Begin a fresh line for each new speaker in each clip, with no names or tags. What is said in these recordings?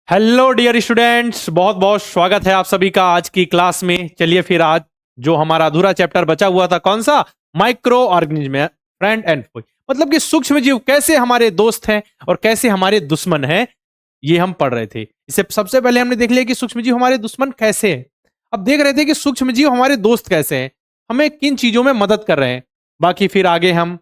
Hello dear students, बहुत बहुत स्वागत है आप सभी का आज की क्लास में। चलिए फिर आज जो हमारा अधूरा चैप्टर बचा हुआ था, कौन सा? Micro organism, friend and Foy, मतलब कि सूक्ष्म जीव कैसे हमारे दोस्त हैं और कैसे हमारे दुश्मन हैं, ये हम पढ़ रहे थे। इससे सबसे पहले हमने देख लिया कि सूक्ष्म जीव हमारे दुश्मन कैसे हैं। अब देख रहे थे कि सूक्ष्म जीव हमारे दोस्त कैसे हैं, हमें किन चीजों में मदद कर रहे हैं। बाकी फिर आगे हम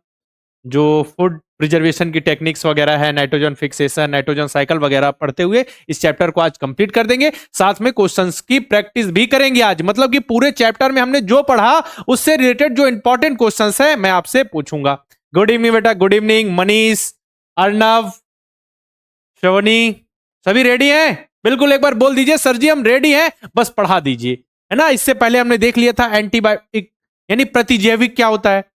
जो फूड प्रिजर्वेशन की टेक्निक्स वगैरह है, नाइट्रोजन फिक्सेशन, नाइट्रोजन साइकिल वगैरह पढ़ते हुए इस चैप्टर को आज कंप्लीट कर देंगे। साथ में क्वेश्चंस की प्रैक्टिस भी करेंगे आज, मतलब कि पूरे चैप्टर में हमने जो पढ़ा उससे रिलेटेड जो इंपॉर्टेंट क्वेश्चंस है मैं आपसे पूछूंगा। गुड इवनिंग बेटा, गुड इवनिंग। मनीष, अर्नव, श्रवणी, सभी रेडी हैं? बिल्कुल एक बार बोल दीजिए सर जी हम रेडी हैं, बस पढ़ा दीजिए, है ना। इससे पहले हमने देख लिया था एंटीबायोटिक यानी प्रतिजैविक क्या होता है।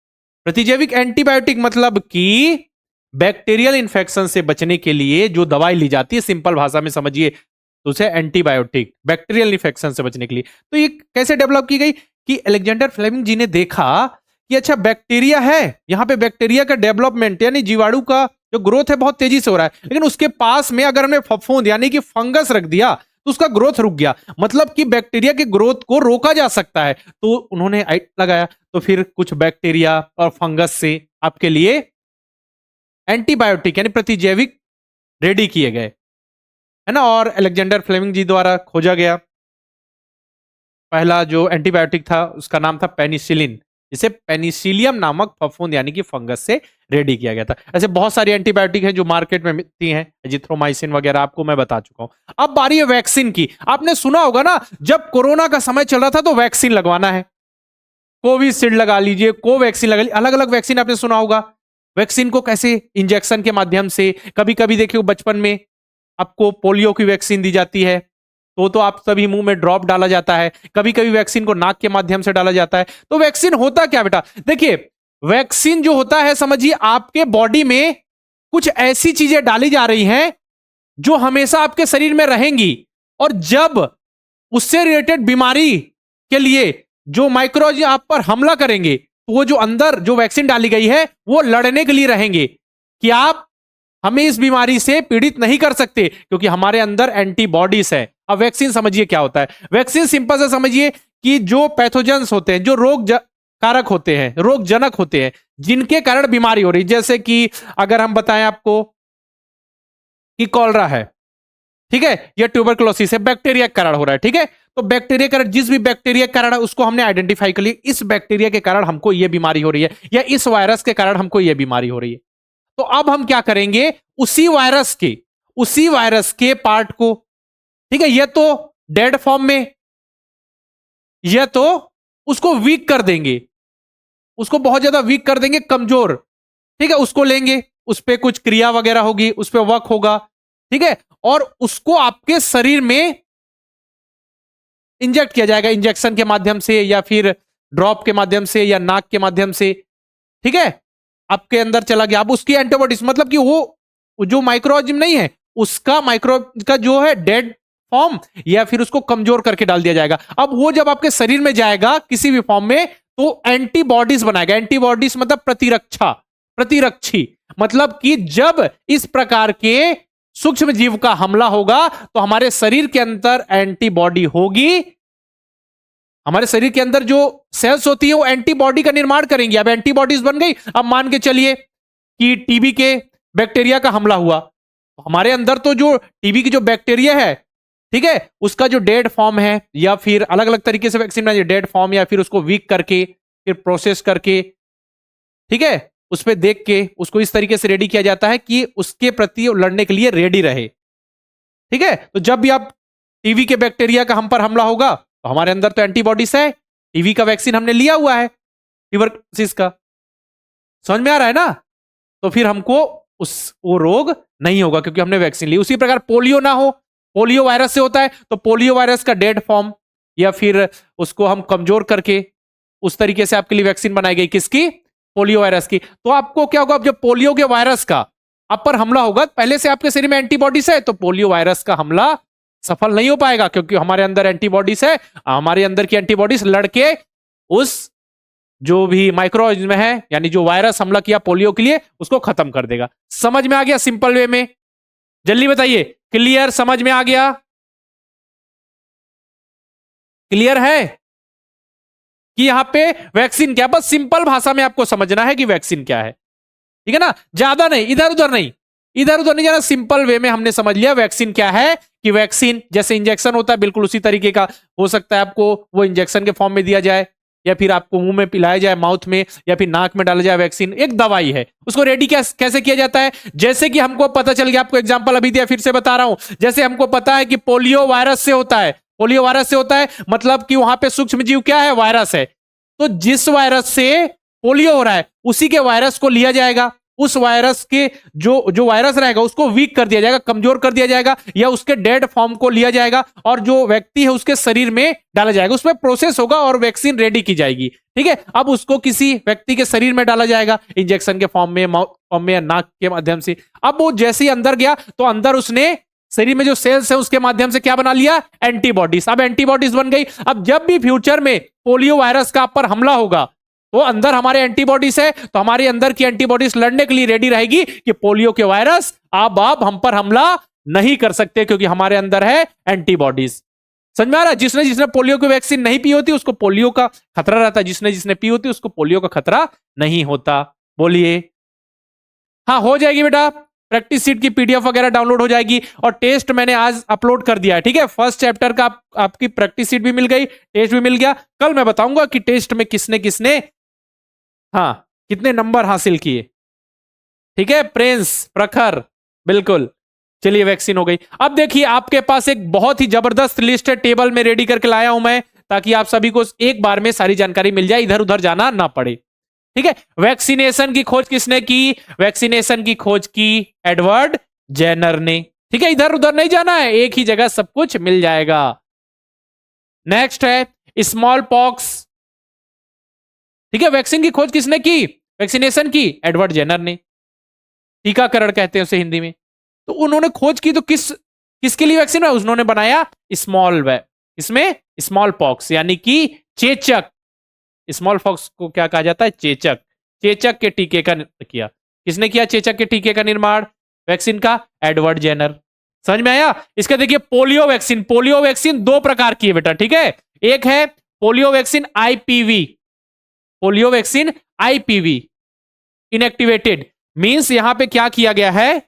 प्रतिजैविक एंटीबायोटिक मतलब कि बैक्टीरियल इन्फेक्शन से बचने के लिए जो दवाई ली जाती है, सिंपल भाषा में समझिए तो उसे एंटीबायोटिक, बैक्टीरियल इन्फेक्शन से बचने के लिए। तो ये कैसे डेवलप की गई कि अलेक्जेंडर फ्लेमिंग जी ने देखा कि अच्छा बैक्टीरिया है, यहाँ पे बैक्टीरिया का डेवलपमेंट यानी जीवाणु का जो ग्रोथ है बहुत तेजी से हो रहा है, लेकिन उसके पास में अगर हमने फफूंद यानी कि फंगस रख दिया तो उसका ग्रोथ रुक गया, मतलब कि बैक्टीरिया के ग्रोथ को रोका जा सकता है। तो उन्होंने लगाया, तो फिर कुछ बैक्टीरिया और फंगस से आपके लिए एंटीबायोटिक यानी प्रतिजैविक रेडी किए गए, है ना। और अलेक्जेंडर फ्लेमिंग जी द्वारा खोजा गया पहला जो एंटीबायोटिक था उसका नाम था पेनिसिलिन, जिसे पेनिसिलियम नामक फफूंद यानी कि फंगस से रेडी किया गया था। ऐसे बहुत सारी एंटीबायोटिक है जो मार्केट में मिलती हैं, एजिथ्रोमाइसिन वगैरह आपको मैं बता चुका हूं। अब बारी है वैक्सीन की। आपने सुना होगा ना, जब कोरोना का समय चल रहा था तो वैक्सीन लगवाना है, कोविशील्ड लगा लीजिए, कोवैक्सीन लगा लीजिए, अलग अलग वैक्सीन आपने सुना होगा। वैक्सीन को कैसे इंजेक्शन के माध्यम से, कभी कभी देखिए बचपन में आपको पोलियो की वैक्सीन दी जाती है तो आप सभी मुंह में ड्रॉप डाला जाता है, कभी कभी वैक्सीन को नाक के माध्यम से डाला जाता है। तो वैक्सीन होता क्या बेटा? देखिए वैक्सीन जो होता है, समझिए आपके बॉडी में कुछ ऐसी चीजें डाली जा रही हैं जो हमेशा आपके शरीर में रहेंगी, और जब उससे रिलेटेड बीमारी के लिए जो माइक्रोज आप पर हमला करेंगे तो वो जो अंदर जो वैक्सीन डाली गई है वो लड़ने के लिए रहेंगे कि आप हमें इस बीमारी से पीड़ित नहीं कर सकते, क्योंकि हमारे अंदर एंटीबॉडीज है। अब वैक्सीन समझिए क्या होता है। वैक्सीन सिंपल से समझिए कि जो पैथोजेंस होते हैं, जो रोग कारक होते हैं, रोगजनक होते हैं, जिनके कारण बीमारी हो रही, जैसे कि अगर हम बताएं आपको कि कॉलरा है, ठीक है, या ट्यूबरकुलोसिस है, बैक्टीरिया के कारण हो रहा है, ठीक है। तो बैक्टीरिया कारण, जिस भी बैक्टीरिया के कारण है उसको हमने आइडेंटिफाई कर लिया, इस बैक्टीरिया के कारण हमको यह बीमारी हो रही है, या इस वायरस के कारण हमको यह बीमारी हो रही है। तो अब हम क्या करेंगे, उसी वायरस के पार्ट को, ठीक है, यह तो डेड फॉर्म में, यह तो उसको वीक कर देंगे, उसको बहुत ज्यादा वीक कर देंगे, कमजोर, ठीक है। उसको लेंगे, उस पर कुछ क्रिया वगैरह होगी, उस पर वर्क होगा, ठीक है, और उसको आपके शरीर में इंजेक्ट किया जाएगा, इंजेक्शन के माध्यम से या फिर ड्रॉप के माध्यम से या नाक के माध्यम से, ठीक है। आपके अंदर चला गया, अब उसकी एंटीबॉडीज, मतलब कि वो जो माइक्रोऑर्गेनिज्म नहीं है उसका माइक्रो का जो है डेड फॉर्म, या फिर उसको कमजोर करके डाल दिया जाएगा। अब वो जब आपके शरीर में जाएगा किसी भी फॉर्म में तो एंटीबॉडीज बनाएगा। एंटीबॉडीज मतलब प्रतिरक्षा, प्रतिरक्षी, मतलब कि जब इस प्रकार के सूक्ष्म जीव का हमला होगा तो हमारे शरीर के अंदर एंटीबॉडी होगी, हमारे शरीर के अंदर जो सेल्स होती है वो एंटीबॉडी का निर्माण करेंगी। अब एंटीबॉडीज बन गई, अब मान के चलिए कि टीबी के बैक्टीरिया का हमला हुआ, हमारे अंदर तो जो टीबी की जो बैक्टीरिया है, ठीक है, उसका जो डेड फॉर्म है, या फिर अलग अलग तरीके से वैक्सीन बनाई, डेड फॉर्म या फिर उसको वीक करके फिर प्रोसेस करके, ठीक है, उस पर देख के उसको इस तरीके से रेडी किया जाता है कि उसके प्रति लड़ने के लिए रेडी रहे, ठीक है। तो जब भी आप टीबी के बैक्टीरिया का हम पर हमला होगा तो हमारे अंदर तो एंटीबॉडीज है, टीबी का वैक्सीन हमने लिया हुआ है, ट्यूबरकुलोसिस का, समझ में आ रहा है ना। तो फिर हमको वो रोग नहीं होगा क्योंकि हमने वैक्सीन ली। उसी प्रकार पोलियो ना हो, पोलियो वायरस से होता है, तो पोलियो वायरस का डेड फॉर्म या फिर उसको हम कमजोर करके उस तरीके से आपके लिए वैक्सीन बनाई गई, किसकी? पोलियो वायरस की। तो आपको क्या होगा, अब जब पोलियो के वायरस का आप पर हमला होगा, पहले से आपके शरीर में एंटीबॉडीज है, तो पोलियो वायरस का हमला सफल नहीं हो पाएगा क्योंकि हमारे अंदर एंटीबॉडीज है, हमारे अंदर की एंटीबॉडीज लड़के उस जो भी माइक्रोऑर्गेनिज्म है यानी जो वायरस हमला किया पोलियो के लिए उसको खत्म कर देगा। समझ में आ गया सिंपल वे में? जल्दी बताइए क्लियर, समझ में आ गया? क्लियर है कि यहां पे वैक्सीन क्या, बस सिंपल भाषा में आपको समझना है कि वैक्सीन क्या है, ठीक है ना? ज्यादा नहीं, इधर उधर नहीं, इधर उधर नहीं जाना, सिंपल वे में हमने समझ लिया वैक्सीन क्या है। कि वैक्सीन जैसे इंजेक्शन होता है बिल्कुल उसी तरीके का हो सकता है, आपको वो इंजेक्शन के फॉर्म में दिया जाए, या फिर आपको मुंह में पिलाया जाए, माउथ में, या फिर नाक में डाला जाए। वैक्सीन एक दवाई है, उसको रेडी कैसे किया जाता है? जैसे कि हमको पता चल गया, आपको एग्जांपल अभी दिया, फिर से बता रहा हूं। जैसे हमको पता है कि पोलियो वायरस से होता है, पोलियो वायरस से होता है, मतलब कि वहां पे सूक्ष्म जीव क्या है? वायरस है। तो जिस वायरस से पोलियो हो रहा है उसी के वायरस को लिया जाएगा, उस वायरस के जो जो वायरस रहेगा उसको वीक कर दिया जाएगा, कमजोर कर दिया जाएगा, या उसके डेड फॉर्म को लिया जाएगा और जो व्यक्ति है उसके शरीर में डाला जाएगा, उसमें प्रोसेस होगा और वैक्सीन रेडी की जाएगी। ठीक है, अब उसको किसी व्यक्ति के शरीर में डाला जाएगा इंजेक्शन के फॉर्म में, माउथ फॉर्म में, या नाक के माध्यम से। अब वो जैसे ही अंदर गया तो अंदर उसने शरीर में जो सेल्स है उसके माध्यम से क्या बना लिया? एंटीबॉडीज। अब एंटीबॉडीज बन गई। अब जब भी फ्यूचर में पोलियो वायरस का आप पर हमला होगा तो अंदर हमारे एंटीबॉडीज है, तो हमारे अंदर की एंटीबॉडीज लड़ने के लिए रेडी रहेगी कि पोलियो के वायरस अब हम पर हमला नहीं कर सकते, क्योंकि हमारे अंदर है एंटीबॉडीज। समझ में आ रहा है? जिसने जिसने पोलियो की वैक्सीन नहीं पी होती उसको पोलियो का खतरा रहता है, जिसने जिसने पी होती उसको पोलियो का खतरा नहीं होता। बोलिए। हाँ, हो जाएगी बेटा, प्रैक्टिस सीट की पीडीएफ वगैरह डाउनलोड हो जाएगी, और टेस्ट मैंने आज अपलोड कर दिया है। ठीक है, फर्स्ट चैप्टर का आपकी प्रैक्टिस सीट भी मिल गई, टेस्ट भी मिल गया। कल मैं बताऊंगा कि टेस्ट में किसने किसने हाँ कितने नंबर हासिल किए। ठीक है, प्रिंस, प्रखर, बिल्कुल। चलिए, वैक्सीन हो गई। अब देखिए, आपके पास एक बहुत ही जबरदस्त लिस्ट है, टेबल में रेडी करके लाया हूं मैं, ताकि आप सभी को एक बार में सारी जानकारी मिल जाए, इधर उधर जाना ना पड़े। ठीक है, वैक्सीनेशन की खोज किसने की? वैक्सीनेशन की खोज की एडवर्ड जेनर ने। ठीक है, इधर उधर नहीं जाना है, एक ही जगह सब कुछ मिल जाएगा। नेक्स्ट है स्मॉल पॉक्स। ठीक है, वैक्सीन की खोज किसने की? वैक्सीनेशन की एडवर्ड जेनर ने। टीकाकरण कहते हैं उसे हिंदी में। तो उन्होंने खोज की तो किसके लिए वैक्सीन है? उन्होंने बनाया स्मॉल इसमें स्मॉल पॉक्स यानी कि चेचक। स्मॉल पॉक्स को क्या कहा जाता है? चेचक। चेचक के टीके का किया। किसने किया चेचक के टीके का निर्माण वैक्सीन का? Edward Jenner. समझ में आया? इसका देखिए, पोलियो वैक्सीन। पोलियो वैक्सीन दो प्रकार की है बेटा, ठीक है। एक है polio vaccine IPv. Polio vaccine IPv, inactivated, means यहां पे क्या किया गया है?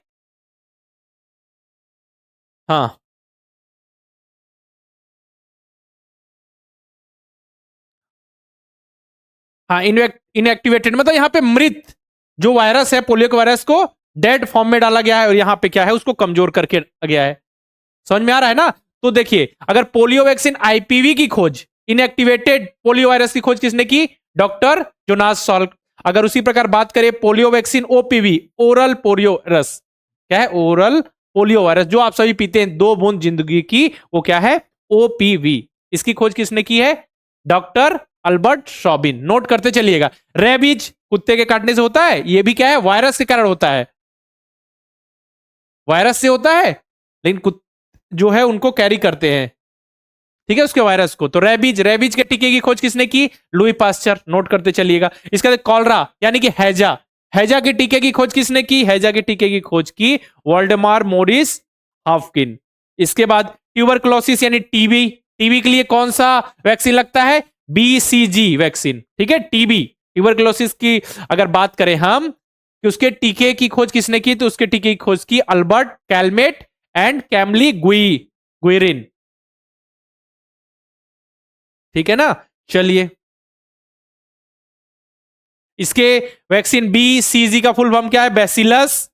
हाँ, हाँ, इनएक्टिवेटेड मतलब यहां पे मृत जो वायरस है, पोलियो के वायरस को डेड फॉर्म में डाला गया है, और यहां पे क्या है? उसको कमजोर करके गया है। समझ में आ रहा है ना? तो देखिए, अगर पोलियो वैक्सीन आईपीवी की खोज, इनएक्टिवेटेड पोलियो वायरस की खोज किसने की? Doctor Jonas Salk. अगर उसी प्रकार बात करें polio vaccine OPV, oral polio virus, क्या है? ओरल पोलियो वायरस, जो आप सभी पीते हैं, 2 बूंद जिंदगी की, वो क्या है? ओपीवी। इसकी खोज किसने की है? Doctor Albert शॉबिन। नोट करते चलिएगा। रेबीज कुत्ते के काटने से होता है, ये भी क्या है? वायरस के कारण होता है, वायरस से होता है, लेकिन जो है उनको कैरी करते हैं, ठीक है, उसके वायरस को। तो रेबीज, रेबीज के टीके की खोज किसने की? Louis Pasteur. नोट करते चलिएगा। इसका कॉलरा यानी कि हैजा, हैजा के टीके की खोज किसने की? हैजा के टीके की खोज की वॉल्डेमार मोरिस हाफकिन। इसके बाद ट्यूबरकुलोसिस यानी टीबी, टीबी के लिए कौन सा वैक्सीन लगता है? BCG vaccine. ठीक है, टीबी, ट्यूबरकुलोसिस की अगर बात करें हम कि उसके टीके की खोज किसने की, तो उसके टीके की खोज की अल्बर्ट कैलमेट एंड कैमली गुइरिन। ठीक है ना? चलिए, इसके वैक्सीन बीसीजी का फुल फॉर्म क्या है? Bacillus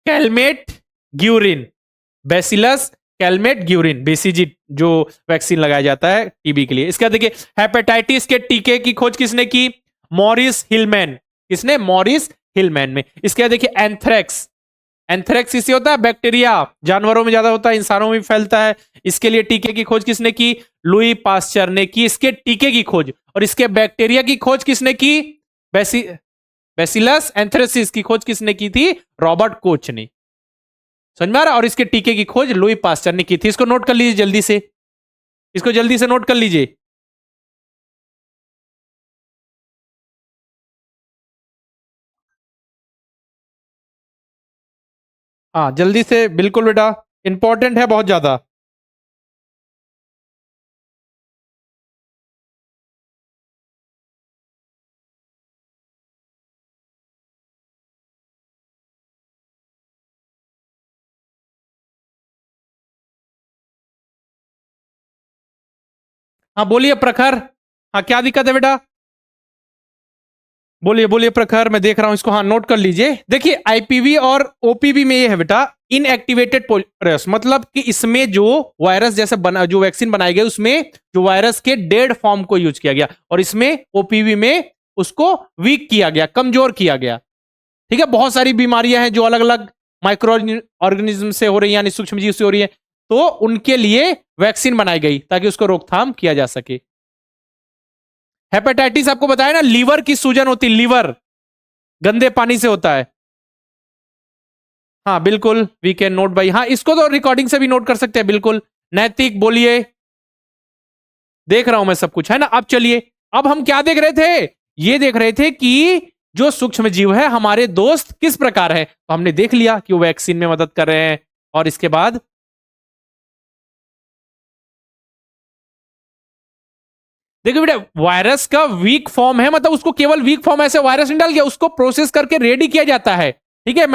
Calmette Guérin. Bacillus Calmette Guérin, BCG जो वैक्सीन लगाया जाता है टीबी के लिए। इसका देखिए, हेपेटाइटिस के टीके की खोज किसने की? Morris Hillman. किसने? मॉरिस हिलमैन में। इसके देखिए, एंथ्रेक्स, एंथ्रेक्स किससे होता है? बैक्टीरिया, जानवरों में ज्यादा होता है, इंसानों में भी फैलता है। इसके लिए टीके की खोज किसने की? लुई पास्चर ने की इसके टीके की खोज। और इसके बैक्टीरिया की खोज किसने की? बेसी बेसिलस एंथ्रेसिस की खोज किसने की थी? रॉबर्ट कोच ने। समझ में आ रहा? और इसके टीके की खोज लुई पास्चर ने की थी। इसको नोट कर लीजिए जल्दी से, इसको जल्दी से नोट कर लीजिए। हाँ, जल्दी से, बिल्कुल बेटा। इंपॉर्टेंट है बहुत ज्यादा। हाँ बोलिए प्रखर। हाँ क्या दिक्कत है बेटा? बोलिए बोलिए प्रखर, मैं देख रहा हूं इसको। हाँ नोट कर लीजिए। देखिए आईपीवी और ओपीवी में ये है बेटा, इनएक्टिवेटेड वायरस, मतलब कि इसमें जो वायरस जैसे बना, जो वैक्सीन बनाई गई उसमें जो वायरस के डेड फॉर्म को यूज किया गया, और इसमें ओपीवी में उसको वीक किया गया, कमजोर किया गया। ठीक है, बहुत सारी बीमारियां हैं जो अलग अलग माइक्रो ऑर्गेनिज्म से हो रही है, यानी सूक्ष्म जीव से हो रही है, तो उनके लिए वैक्सीन बनाई गई ताकि उसको रोकथाम किया जा सके। हेपेटाइटिस आपको बताया ना, लीवर की सूजन होती, लीवर गंदे पानी से होता है। हाँ बिल्कुल, वी कैन नोट बाई, हाँ इसको तो रिकॉर्डिंग से भी नोट कर सकते हैं बिल्कुल। नैतिक बोलिए, देख रहा हूं मैं सब कुछ, है ना। अब चलिए, अब हम क्या देख रहे थे? ये देख रहे थे कि जो सूक्ष्म जीव है हमारे दोस्त किस प्रकार है, तो हमने देख लिया कि वो वैक्सीन में मदद कर रहे हैं। और इसके बाद देखो बेटा, वायरस का वीक फॉर्म है, मतलब उसको केवल वीक फॉर्म ऐसे वायरस नहीं डाल गया, उसको प्रोसेस करके रेडी किया जाता है, ठीक है,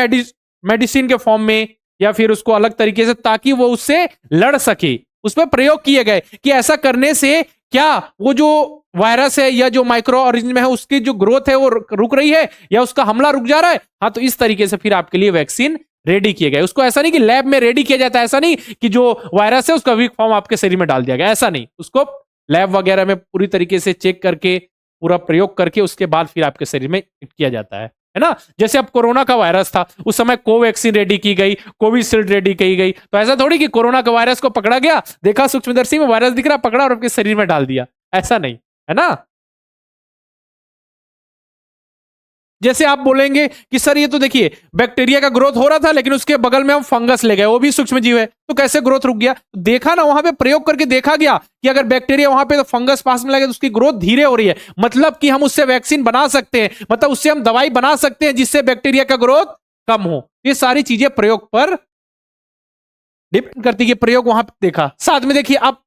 मेडिसिन के फॉर्म में, या फिर उसको अलग तरीके से, ताकि वो उससे लड़ सके। उसमें प्रयोग किए गए कि ऐसा करने से क्या वो जो वायरस है या जो माइक्रो ऑर्गेनिज्म है उसकी जो ग्रोथ है वो रुक रही है, या उसका हमला रुक जा रहा है। हाँ, तो इस तरीके से फिर आपके लिए वैक्सीन रेडी किए गए। उसको ऐसा नहीं कि लैब में रेडी किया जाता है, ऐसा नहीं कि जो वायरस है उसका वीक फॉर्म आपके शरीर में डाल दिया गया, ऐसा नहीं। उसको लैब वगैरह में पूरी तरीके से चेक करके, पूरा प्रयोग करके, उसके बाद फिर आपके शरीर में किया जाता है ना। जैसे अब कोरोना का वायरस था, उस समय कोवैक्सीन रेडी की गई, कोविशील्ड रेडी की गई, तो ऐसा थोड़ी कि कोरोना का वायरस को पकड़ा गया, देखा सूक्ष्मदर्शी में वायरस दिख रहा, पकड़ा और आपके शरीर में डाल दिया, ऐसा नहीं, है ना। जैसे आप बोलेंगे कि सर ये तो देखिए बैक्टीरिया का ग्रोथ हो रहा था, लेकिन उसके बगल में हम फंगस ले गए, वो भी सूक्ष्म जीव है, तो कैसे ग्रोथ रुक गया? देखा ना, वहां पे प्रयोग करके देखा गया कि अगर बैक्टीरिया वहां पे तो फंगस पास में लगे तो उसकी ग्रोथ धीरे हो रही है, मतलब कि हम उससे वैक्सीन बना सकते हैं, मतलब उससे हम दवाई बना सकते हैं जिससे बैक्टीरिया का ग्रोथ कम हो। ये सारी चीजें प्रयोग पर डिपेंड करती है, प्रयोग वहां पे देखा। साथ में देखिए, अब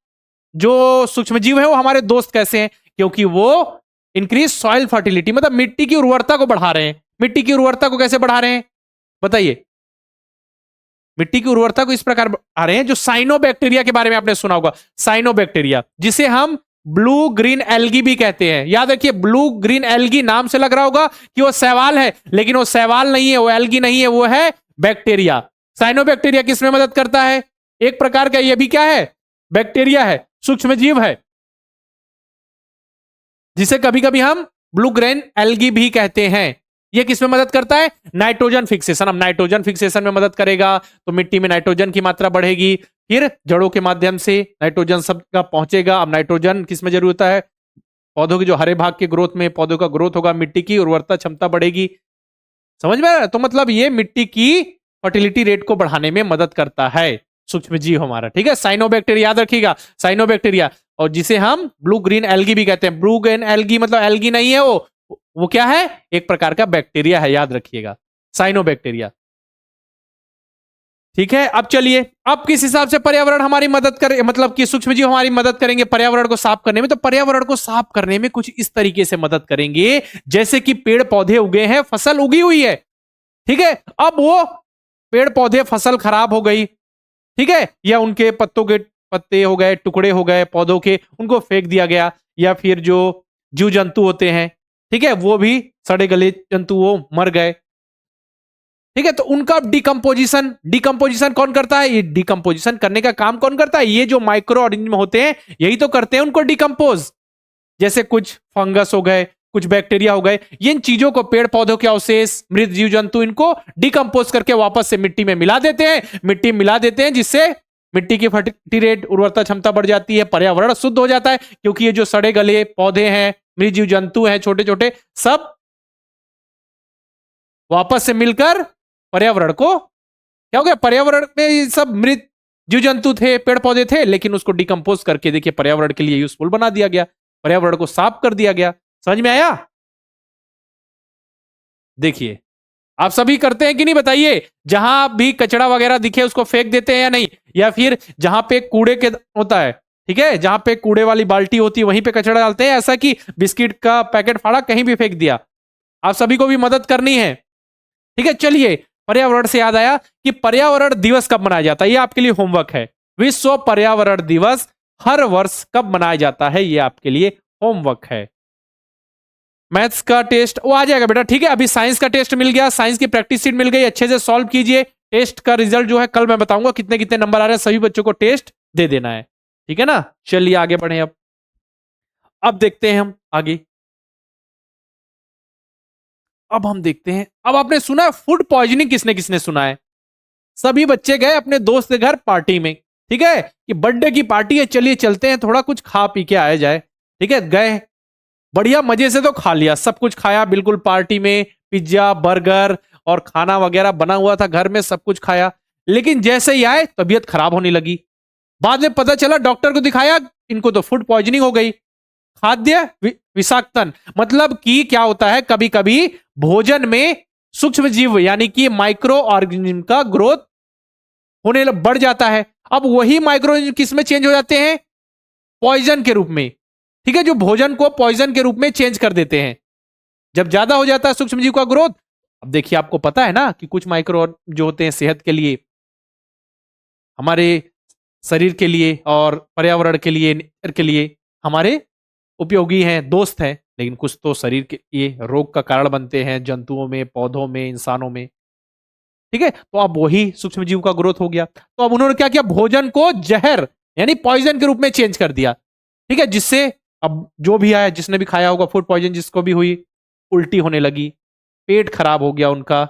जो सूक्ष्म जीव है वो हमारे दोस्त कैसे हैं, क्योंकि वो इंक्रीज सॉइल फर्टिलिटी, मतलब मिट्टी की उर्वरता को बढ़ा रहे हैं। मिट्टी की उर्वरता को कैसे बढ़ा रहे हैं बताइए? मिट्टी की उर्वरता को इस प्रकार बढ़ा रहे हैं, जो साइनोबैक्टीरिया के बारे में आपने सुना होगा, साइनोबैक्टीरिया, जिसे हम ब्लू ग्रीन एल्गी भी कहते हैं। याद रखिए, ब्लू ग्रीन एल्गी नाम से लग रहा होगा कि वो शैवाल है, लेकिन वो शैवाल नहीं है, वो एल्गी नहीं है, वो है बैक्टीरिया। साइनोबैक्टीरिया किसमें मदद करता है? एक प्रकार का ये भी क्या है? बैक्टीरिया है, सूक्ष्म जीव है, जिसे कभी कभी हम ब्लू ग्रेन एल्गी भी कहते हैं। ये किसमें मदद करता है? Nitrogen fixation. अब नाइट्रोजन फिक्सेशन में मदद करेगा तो मिट्टी में नाइट्रोजन की मात्रा बढ़ेगी, फिर जड़ों के माध्यम से नाइट्रोजन सब का पहुंचेगा। अब नाइट्रोजन किसमें जरूरत है? पौधों के जो हरे भाग के ग्रोथ में, पौधों का ग्रोथ होगा, मिट्टी की उर्वरता क्षमता बढ़ेगी। समझ में आ रहा है? तो मतलब ये मिट्टी की फर्टिलिटी रेट को बढ़ाने में मदद करता है सूक्ष्म जीव हमारा, ठीक है। साइनोबैक्टीरिया याद रखिएगा, साइनोबैक्टीरिया, और जिसे हम ब्लू ग्रीन एल्गी भी कहते हैं। ब्लू ग्रीन एल्गी मतलब एल्गी नहीं है, वो क्या है? एक प्रकार का बैक्टीरिया है, याद रखिएगा, साइनोबैक्टीरिया। ठीक है, अब चलिए, अब किस हिसाब से पर्यावरण हमारी मदद करे, मतलब कि सूक्ष्म जीव हमारी मदद करेंगे पर्यावरण को साफ करने में? तो पर्यावरण को साफ करने में कुछ इस तरीके से मदद करेंगे, जैसे कि पेड़ पौधे उगे हैं, फसल उगी हुई है, ठीक है, अब वो पेड़ पौधे, फसल खराब हो गई, ठीक है, या उनके पत्तों के पत्ते हो गए, टुकड़े हो गए पौधों के, उनको फेंक दिया गया, या फिर जो जीव जंतु होते हैं, ठीक है, वो भी सड़े गले जंतु वो मर गए, ठीक है, तो उनका डिकम्पोजिशन, डिकम्पोजिशन कौन करता है? ये डिकम्पोजिशन करने का काम कौन करता है? ये जो माइक्रो ऑर्गेनिज्म होते हैं यही तो करते हैं उनको डिकम्पोज। जैसे कुछ फंगस हो गए, कुछ बैक्टीरिया हो गए, इन चीजों को, पेड़ पौधों के अवशेष, मृत जीव जंतु, इनको डिकम्पोज करके वापस से मिट्टी में मिला देते हैं, मिट्टी में मिला देते हैं, जिससे मिट्टी की फर्टिलिटी रेट, उर्वरता क्षमता बढ़ जाती है, पर्यावरण शुद्ध हो जाता है, क्योंकि ये जो सड़े गले पौधे हैं, मृत जीव जंतु हैं छोटे छोटे, सब वापस से मिलकर पर्यावरण को, क्या हो गया? पर्यावरण में ये सब मृत जीव जंतु थे, पेड़ पौधे थे, लेकिन उसको डिकम्पोज करके देखिए पर्यावरण के लिए यूजफुल बना दिया गया, पर्यावरण को साफ कर दिया गया। समझ में आया? देखिए, आप सभी करते हैं कि नहीं बताइए? जहां भी कचरा वगैरह दिखे उसको फेंक देते हैं या नहीं? या फिर जहां पे कूड़े के होता है, ठीक है, जहां पे कूड़े वाली बाल्टी होती है वहीं पे कचरा डालते हैं, ऐसा कि बिस्किट का पैकेट फाड़ा कहीं भी फेंक दिया? आप सभी को भी मदद करनी है, ठीक है। चलिए, पर्यावरण से याद आया कि पर्यावरण दिवस कब मनाया जाता है, ये आपके लिए होमवर्क है। विश्व पर्यावरण दिवस हर वर्ष कब मनाया जाता है, ये आपके लिए होमवर्क है। मैथ्स का टेस्ट वो आ जाएगा बेटा, ठीक है। अभी साइंस का टेस्ट मिल गया, साइंस की प्रैक्टिस शीट मिल गई, अच्छे से सॉल्व कीजिए। टेस्ट का रिजल्ट जो है कल मैं बताऊंगा कितने कितने नंबर आ रहे हैं, सभी बच्चों को टेस्ट दे देना है, ठीक है ना। चलिए आगे बढ़े। अब देखते हैं हम आगे। अब हम देखते हैं, अब आपने सुना है फूड पॉइजनिंग, किसने किसने सुना है? सभी बच्चे गए अपने दोस्त के घर पार्टी में, ठीक है, कि बर्थडे की पार्टी है, चलिए चलते हैं थोड़ा कुछ खा पी के आया जाए, ठीक है। गए, बढ़िया मजे से तो खा लिया, सब कुछ खाया, बिल्कुल पार्टी में पिज्जा बर्गर और खाना वगैरह बना हुआ था घर में, सब कुछ खाया। लेकिन जैसे ही आए तबीयत खराब होने लगी। बाद में पता चला, डॉक्टर को दिखाया, इनको तो फूड पॉइजनिंग हो गई। खाद्य विषाक्तन, मतलब कि क्या होता है, कभी कभी भोजन में सूक्ष्म जीव यानी कि माइक्रो ऑर्गेनिज्म का ग्रोथ बढ़ जाता है। अब वही माइक्रो किस में चेंज हो जाते हैं? पॉइजन के रूप में, ठीक है, जो भोजन को पॉइजन के रूप में चेंज कर देते हैं जब ज्यादा हो जाता है सूक्ष्म जीव का ग्रोथ। अब देखिए, आपको पता है ना कि कुछ माइक्रो जो होते हैं सेहत के लिए, हमारे शरीर के लिए और पर्यावरण के लिए, नेचर के लिए हमारे उपयोगी हैं, दोस्त हैं, लेकिन कुछ तो शरीर के लिए रोग का कारण बनते हैं, जंतुओं में, पौधों में, इंसानों में, ठीक है। तो अब वही सूक्ष्म जीव का ग्रोथ हो गया, तो अब उन्होंने क्या किया, भोजन को जहर यानी पॉइजन के रूप में चेंज कर दिया, ठीक है, जिससे अब जो भी आया, जिसने भी खाया होगा फूड पॉइजन, जिसको भी हुई, उल्टी होने लगी, पेट खराब हो गया उनका,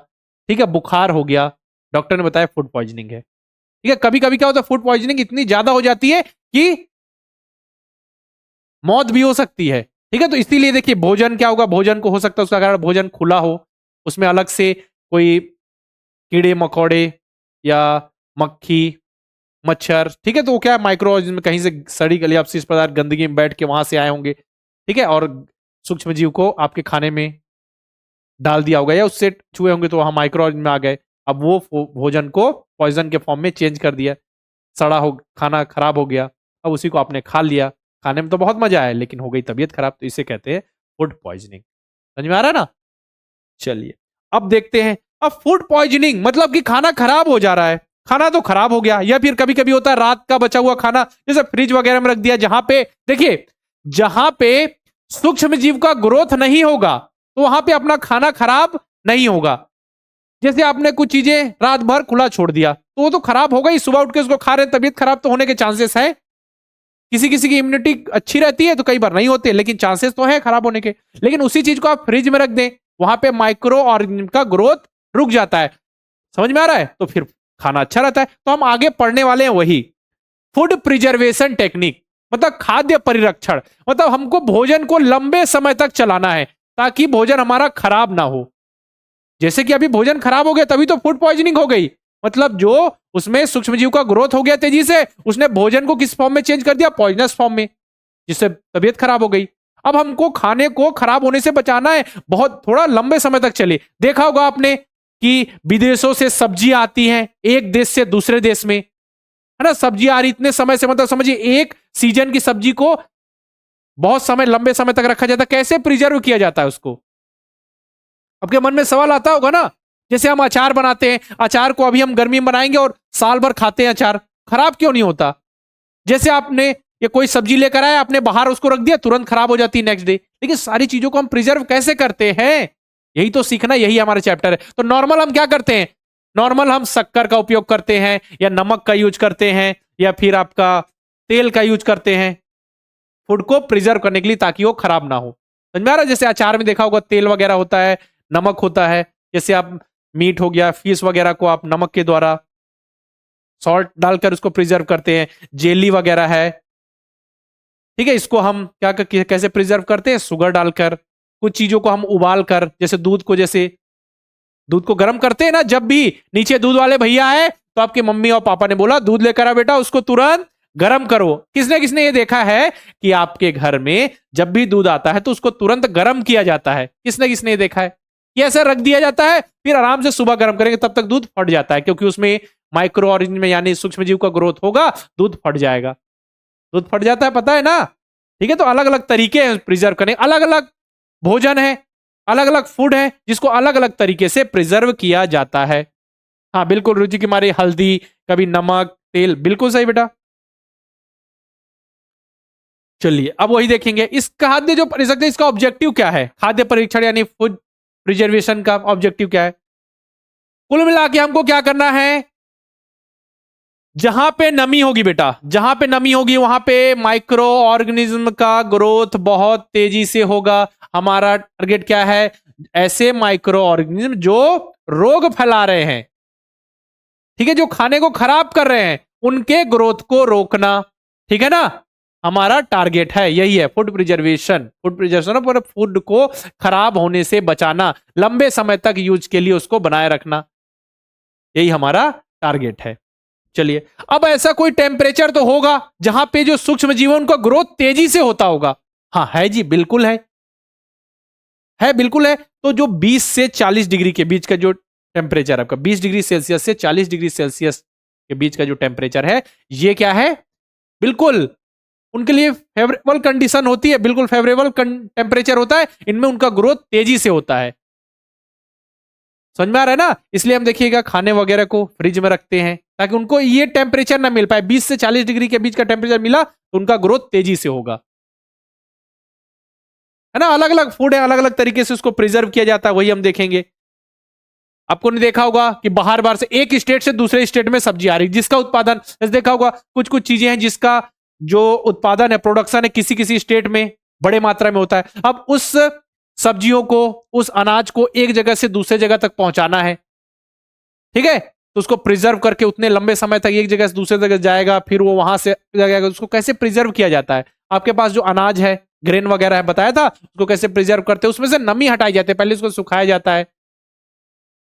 ठीक है, बुखार हो गया। डॉक्टर ने बताया फूड पॉइजनिंग है, ठीक है। कभी कभी क्या होता है, फूड पॉइजनिंग इतनी ज्यादा हो जाती है कि मौत भी हो सकती है, ठीक है। तो इसीलिए देखिए, भोजन क्या होगा, भोजन को हो सकता है उसका कारण भोजन खुला हो, उसमें अलग से कोई कीड़े मकोड़े या मक्खी मच्छर, ठीक है, तो वो क्या है, माइक्रो ऑर्गेनिज्म कहीं से सड़ी गली अपशिष्ट पदार्थ गंदगी में बैठ के वहां से आए होंगे, ठीक है, और सूक्ष्म जीव को आपके खाने में डाल दिया होगा या उससे छुए होंगे तो वहां माइक्रो ऑर्गेनिज्म में आ गए। अब वो भोजन को पॉइजन के फॉर्म में चेंज कर दिया, सड़ा हो, खाना खराब हो गया, अब उसी को आपने खा लिया, खाने में तो बहुत मजा आया लेकिन हो गई तबीयत खराब, तो इसे कहते हैं फूड पॉइजनिंग। समझ में आ रहा है ना? चलिए, अब देखते हैं। अब फूड पॉइजनिंग मतलब कि खाना खराब हो जा रहा है, खाना तो खराब हो गया, या फिर कभी कभी होता है रात का बचा हुआ खाना जैसे फ्रिज वगैरह में रख दिया, जहां पे देखिए, जहां पे सूक्ष्म जीव का ग्रोथ नहीं होगा तो वहां पे अपना खाना खराब नहीं होगा। जैसे आपने कुछ चीजें रात भर खुला छोड़ दिया तो वो तो खराब होगा ही, सुबह उठ के उसको खा रहे, तबीयत खराब तो होने के चांसेस है। किसी किसी की इम्यूनिटी अच्छी रहती है तो कई बार नहीं होते, लेकिन चांसेस तो है खराब होने के। लेकिन उसी चीज को आप फ्रिज में रख दें, वहां पे माइक्रो ऑर्गेनिज्म का ग्रोथ रुक जाता है। समझ में आ रहा है? तो फिर खाना अच्छा रहता है। तो हम आगे पढ़ने वाले हैं वही फूड प्रिजर्वेशन टेक्निक, मतलब खाद्य परिरक्षण, मतलब हमको भोजन को लंबे समय तक चलाना है ताकि भोजन हमारा खराब ना हो। जैसे कि अभी भोजन खराब हो गया तभी तो फूड पॉइजनिंग हो गई, मतलब जो उसमें सूक्ष्म जीव का ग्रोथ हो गया तेजी से, उसने भोजन को किस फॉर्म में चेंज कर दिया, पॉइजनस फॉर्म में, जिससे तबीयत खराब हो गई। अब हमको खाने को खराब होने से बचाना है, बहुत थोड़ा लंबे समय तक चले। देखा होगा आपने कि विदेशों से सब्जी आती हैं एक देश से दूसरे देश में, है ना, सब्जी आ रही इतने समय से, मतलब समझिए एक सीजन की सब्जी को बहुत समय, लंबे समय तक रखा जाता है, कैसे प्रिजर्व किया जाता है उसको। आपके मन में सवाल आता होगा ना, जैसे हम अचार बनाते हैं, अचार को अभी हम गर्मी में बनाएंगे और साल भर खाते हैं, अचार खराब क्यों नहीं होता? जैसे आपने ये कोई सब्जी लेकर आए, आपने बाहर उसको रख दिया, तुरंत खराब हो जाती है नेक्स्ट डे। लेकिन सारी चीजों को हम प्रिजर्व कैसे करते हैं, यही तो सीखना, यही हमारा चैप्टर है। तो नॉर्मल हम क्या करते हैं, नॉर्मल हम शक्कर का उपयोग करते हैं या नमक का यूज करते हैं या फिर आपका तेल का यूज करते हैं फूड को प्रिजर्व करने के लिए, ताकि वो खराब ना हो। समझ में आ रहा है? जैसे अचार में देखा होगा तेल वगैरह होता है, नमक होता है, जैसे आप मीट हो गया, फिश वगैरह को आप नमक के द्वारा सॉल्ट डालकर उसको प्रिजर्व करते हैं, जेली वगैरह है, ठीक है, इसको हम कैसे प्रिजर्व करते हैं, शुगर डालकर, कुछ चीजों को हम उबाल कर, जैसे दूध को, जैसे दूध को गर्म करते हैं ना, जब भी नीचे दूध वाले भैया है तो आपकी मम्मी और पापा ने बोला दूध लेकर आ बेटा, उसको तुरंत गर्म करो। किसने किसने ये देखा है कि आपके घर में जब भी दूध आता है तो उसको तुरंत गर्म किया जाता है? किसने किसने ये देखा है? ये ऐसा रख दिया जाता है, फिर आराम से सुबह गर्म करेंगे तब तक दूध फट जाता है, क्योंकि उसमें माइक्रो ऑर्गेनिज्म में यानी सूक्ष्म जीव का ग्रोथ होगा, दूध फट जाएगा। दूध फट जाता है, पता है ना? ठीक है, तो अलग अलग तरीके हैं प्रिजर्व करने, अलग अलग भोजन है, अलग अलग फूड है जिसको अलग अलग तरीके से प्रिजर्व किया जाता है। हाँ बिल्कुल, रुचि की मारी हल्दी, कभी नमक, तेल, बिल्कुल सही बेटा। चलिए अब वही देखेंगे, इस खाद्य जो परिसर इसका ऑब्जेक्टिव क्या है, खाद्य परीक्षण यानी फूड प्रिजर्वेशन का ऑब्जेक्टिव क्या है? कुल मिला के हमको क्या करना है, जहां पे नमी होगी बेटा, जहां पे नमी होगी वहां पे माइक्रो ऑर्गेनिज्म का ग्रोथ बहुत तेजी से होगा। हमारा टारगेट क्या है, ऐसे माइक्रो ऑर्गेनिज्म जो रोग फैला रहे हैं, ठीक है, जो खाने को खराब कर रहे हैं, उनके ग्रोथ को रोकना, ठीक है ना? हमारा टारगेट है, यही है फूड प्रिजर्वेशन। फूड प्रिजर्वेशन पर फूड को खराब होने से बचाना, लंबे समय तक यूज के लिए उसको बनाए रखना, यही हमारा टारगेट है। चलिए, अब ऐसा कोई टेम्परेचर तो होगा जहां पे जो सूक्ष्म जीवों का ग्रोथ तेजी से होता होगा। हाँ है जी, बिल्कुल है बिल्कुल है। तो जो 20 से 40 डिग्री के बीच का जो टेम्परेचर आपका, 20 डिग्री सेल्सियस से 40 डिग्री सेल्सियस के बीच का जो टेम्परेचर है, ये क्या है, बिल्कुल उनके लिए फेवरेबल कंडीशन होती है, बिल्कुल फेवरेबल टेम्परेचर होता है, इनमें उनका ग्रोथ तेजी से होता है। समझ में आ रहा है ना? इसलिए हम देखिएगा खाने वगैरह को फ्रिज में रखते हैं ताकि उनको ये टेम्परेचर ना मिल पाए। 20 से 40 डिग्री के बीच का टेम्परेचर मिला तो उनका ग्रोथ तेजी से होगा, है ना? अलग अलग फूड है, अलग अलग तरीके से उसको प्रिजर्व किया जाता है, वही हम देखेंगे। आपको नहीं देखा होगा कि बाहर बाहर से एक स्टेट से दूसरे स्टेट में सब्जी आ रही, जिसका उत्पादन, जैसे देखा होगा कुछ कुछ चीजें हैं जिसका जो उत्पादन है, प्रोडक्शन है, किसी किसी स्टेट में बड़े मात्रा में होता है। अब उस सब्जियों को, उस अनाज को एक जगह से दूसरे जगह तक पहुंचाना है, ठीक है, तो उसको प्रिजर्व करके उतने लंबे समय तक एक जगह से दूसरे जगह जाएगा, फिर वो वहां से जाएगा। उसको कैसे प्रिजर्व किया जाता है, आपके पास जो अनाज है, ग्रेन वगैरह है, बताया था उसको कैसे प्रिजर्व करते हैं, उसमें से नमी हटाई जाती है, पहले उसको सुखाया जाता है।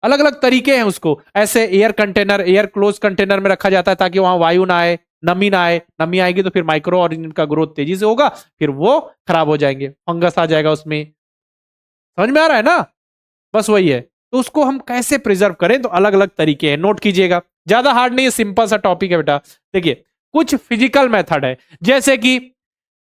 अलग अलग तरीके हैं उसको, ऐसे air container, air close container में रखा जाता है ताकि वहां वायु ना आए, नमी ना आए। नमी आएगी तो फिर माइक्रो ऑर्गेनिज्म का ग्रोथ तेजी से होगा, फिर वो खराब हो जाएंगे, फंगस आ जाएगा उसमें। समझ में आ रहा है ना? बस वही है। तो उसको हम कैसे प्रिजर्व करें, तो अलग अलग तरीके हैं, नोट कीजिएगा, ज्यादा हार्ड नहीं है, सिंपल सा टॉपिक है बेटा। देखिए कुछ फिजिकल मेथड है, जैसे कि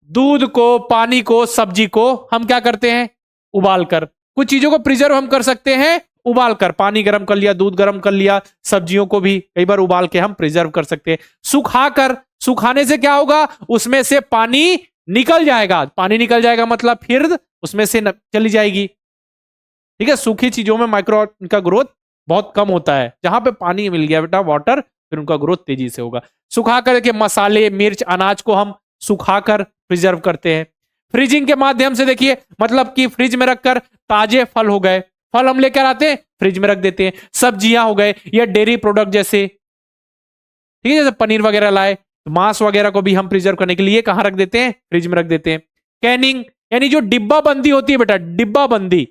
दूध को, पानी को, सब्जी को हम क्या करते हैं, उबाल कर। कुछ चीजों को प्रिजर्व हम कर सकते हैं उबाल कर, पानी गर्म कर लिया, दूध गर्म कर लिया, सब्जियों को भी कई बार उबाल के हम प्रिजर्व कर सकते हैं। सुखा कर, सुखाने से क्या होगा, उसमें से पानी निकल जाएगा, पानी निकल जाएगा मतलब फिर उसमें से चली जाएगी, ठीक है। सूखी चीजों में माइक्रो का ग्रोथ बहुत कम होता है, जहां पे पानी मिल गया बेटा, वाटर, फिर उनका ग्रोथ तेजी से होगा। सुखा करके मसाले, मिर्च, अनाज को हम सुखाकर प्रिजर्व करते हैं। फ्रीजिंग के माध्यम से, देखिए मतलब कि फ्रिज में रखकर ताजे फल हो गए, फल हम लेकर आते हैं, फ्रिज में रख देते हैं। सब्जियां हो गए या डेयरी प्रोडक्ट जैसे, ठीक है, जैसे पनीर वगैरह लाए, तो मांस वगैरह को भी हम प्रिजर्व करने के लिए कहां रख देते हैं, फ्रिज में रख देते हैं। कैनिंग यानी जो डिब्बा बंदी होती है बेटा, डिब्बा बंदी,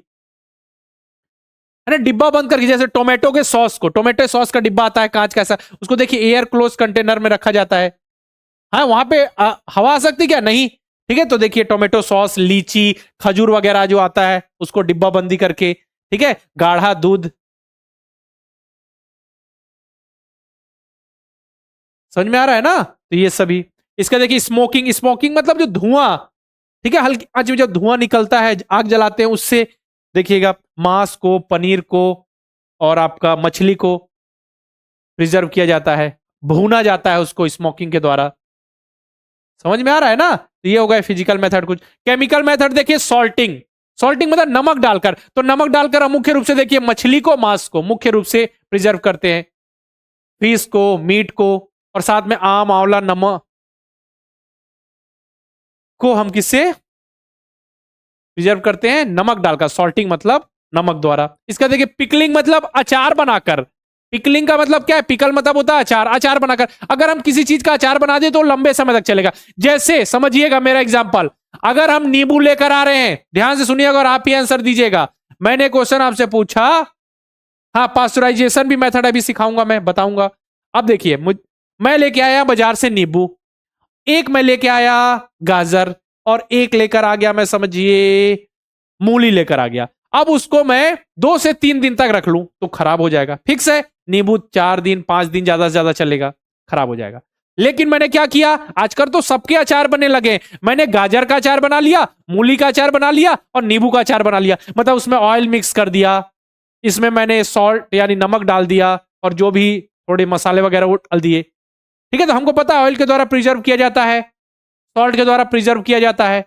है ना, डिब्बा बंद करके, जैसे टोमेटो के सॉस को, टोमेटो सॉस का डिब्बा आता है कांच का, ऐसा, उसको देखिए एयर क्लोज कंटेनर में रखा जाता है। हाँ वहां पे हवा आ सकती क्या, नहीं, ठीक है। तो देखिए टोमेटो सॉस, लीची, खजूर वगैरह जो आता है उसको डिब्बा बंदी करके, ठीक है, गाढ़ा दूध। समझ में आ रहा है ना? तो ये सभी, इसका देखिए स्मोकिंग, स्मोकिंग मतलब जो धुआं, ठीक है, हल्की आंच में जब धुआं निकलता है, आग जलाते हैं उससे, देखिएगा मांस को, पनीर को और आपका मछली को प्रिजर्व किया जाता है, भूना जाता है उसको स्मोकिंग के द्वारा। समझ में आ रहा है ना? तो ये हो गया फिजिकल मेथड। कुछ केमिकल मेथड देखिए, सॉल्टिंग, सॉल्टिंग मतलब नमक डालकर, तो नमक डालकर हम मुख्य रूप से देखिए मछली को, मांस को मुख्य रूप से प्रिजर्व करते हैं, फिश को, मीट को, और साथ में आम, आंवला, नमक को हम किससे प्रिजर्व करते हैं, नमक डालकर। सॉल्टिंग मतलब नमक द्वारा। इसका देखिए पिकलिंग मतलब अचार बनाकर, पिकलिंग का मतलब क्या है, पिकल मतलब होता है अचार, अचार बनाकर। अगर हम किसी चीज का अचार बना दे तो लंबे समय तक चलेगा। जैसे समझिएगा मेरा एग्जांपल, अगर हम नींबू लेकर आ रहे हैं, ध्यान से सुनिएगा और आप ही आंसर दीजिएगा। मैंने क्वेश्चन आपसे पूछा, हाँ पास्चुराइजेशन भी मेथड अभी सिखाऊंगा, मैं बताऊंगा। अब देखिए मैं लेके आया बाजार से नींबू, एक मैं लेके आया गाजर, और एक लेकर आ गया मैं समझिए मूली लेकर आ गया। अब उसको मैं 2 से 3 दिन तक रख लूं तो खराब हो जाएगा, फिक्स है। नींबू 4 दिन 5 दिन ज्यादा से ज्यादा चलेगा, खराब हो जाएगा। लेकिन मैंने क्या किया, आजकल तो सबके अचार बनने लगे। मैंने गाजर का अचार बना लिया, मूली का अचार बना लिया और नींबू का अचार बना लिया। मतलब उसमें ऑयल मिक्स कर दिया, इसमें मैंने सॉल्ट यानी नमक डाल दिया और जो भी थोड़े मसाले वगैरह वो डाल दिए। ठीक है, तो हमको पता है ऑयल के द्वारा प्रिजर्व किया जाता है, सॉल्ट के द्वारा प्रिजर्व किया जाता है।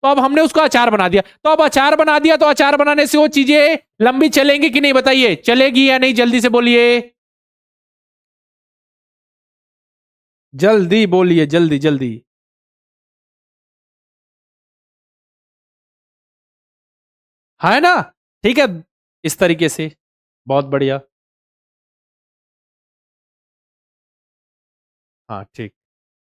तो अब हमने उसको अचार बना दिया। तो अब अचार बना दिया तो अचार बनाने से वो चीजें लंबी चलेंगी कि नहीं, बताइए, चलेगी या नहीं? जल्दी से बोलिए, जल्दी बोलिए, जल्दी जल्दी। हाँ, है ना? ठीक है, इस तरीके से बहुत बढ़िया। हाँ, ठीक।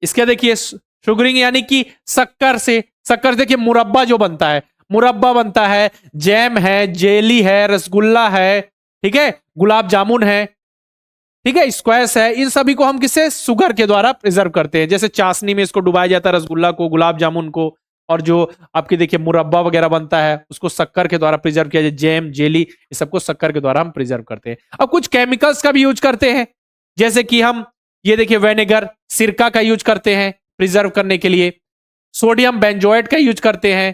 इसके देखिए शुगरिंग यानी कि शक्कर देखिए मुरब्बा जो बनता है, मुरब्बा बनता है, जैम है, जेली है, रसगुल्ला है, ठीक है, गुलाब जामुन है, ठीक है, स्क्वैश है। इन सभी को हम किससे, शुगर के द्वारा प्रिजर्व करते हैं। जैसे चाशनी में इसको डुबाया जाता है, रसगुल्ला को, गुलाब जामुन को। और जो आपकी देखिए मुरब्बा वगैरह बनता है उसको शक्कर के द्वारा प्रिजर्व किया जाए, जैम, जेली, ये सबको शक्कर के द्वारा हम प्रिजर्व करते हैं। अब कुछ केमिकल्स का भी यूज करते हैं, जैसे कि हम ये देखिए वेनेगर, सिरका का यूज करते हैं प्रिजर्व करने के लिए। सोडियम बेंजोएट का यूज करते हैं,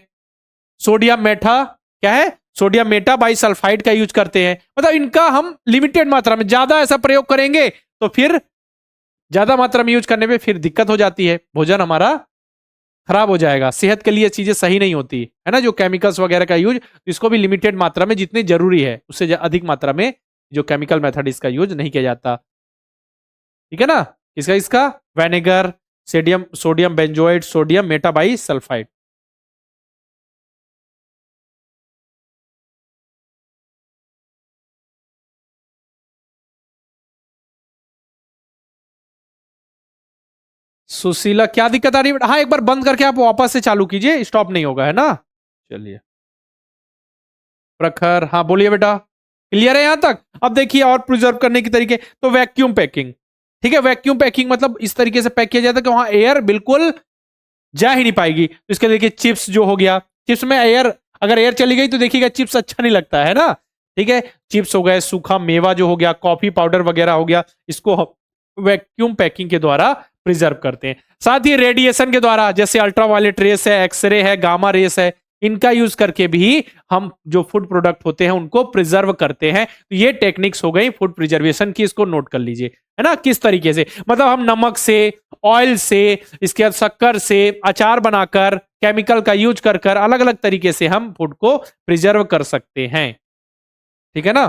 सोडियम मेटा, क्या है, सोडियम मेटा बाइसल्फाइड का यूज करते हैं। मतलब इनका हम लिमिटेड मात्रा में, ज्यादा ऐसा प्रयोग करेंगे तो फिर ज्यादा मात्रा में यूज करने में फिर दिक्कत हो जाती है, भोजन हमारा खराब हो जाएगा, सेहत के लिए चीजें सही नहीं होती है ना, जो केमिकल्स वगैरह का यूज। इसको भी लिमिटेड मात्रा में, जितनी जरूरी है उससे अधिक मात्रा में जो केमिकल मेथड इसका यूज नहीं किया जाता। ठीक है ना? इसका इसका vinegar, sodium sodium benzoate, sodium metabisulphite. Sushila, क्या दिक्कत आ रही है? हाँ, एक बार बंद करके आप वापस से चालू कीजिए, स्टॉप नहीं होगा, है ना? चलिए, प्रखर, हाँ बोलिए बेटा, क्लियर है यहां तक? अब देखिए और प्रिजर्व करने के तरीके, तो वैक्यूम पैकिंग। ठीक है, वैक्यूम पैकिंग मतलब इस तरीके से पैक किया जाता है कि वहां एयर बिल्कुल जा ही नहीं पाएगी। तो इसके देखिए चिप्स जो हो गया, चिप्स में एयर, अगर एयर चली गई तो देखिएगा चिप्स अच्छा नहीं लगता है ना। ठीक है, चिप्स हो गए, सूखा मेवा जो हो गया, कॉफी पाउडर वगैरह हो गया, इसको वैक्यूम पैकिंग के द्वारा प्रिजर्व करते हैं। साथ ही रेडिएशन के द्वारा, जैसे अल्ट्रावायलेट रेस है, एक्सरे है, गामा रेस है, इनका यूज करके भी हम जो फूड प्रोडक्ट होते हैं उनको प्रिजर्व करते हैं। तो ये टेक्निक्स हो गई फूड प्रिजर्वेशन की, इसको नोट कर लीजिए, है ना, किस तरीके से। मतलब हम नमक से, ऑयल से, इसके बाद शक्कर से, अचार बनाकर, केमिकल का यूज कर कर अलग अलग तरीके से हम फूड को प्रिजर्व कर सकते हैं। ठीक है ना?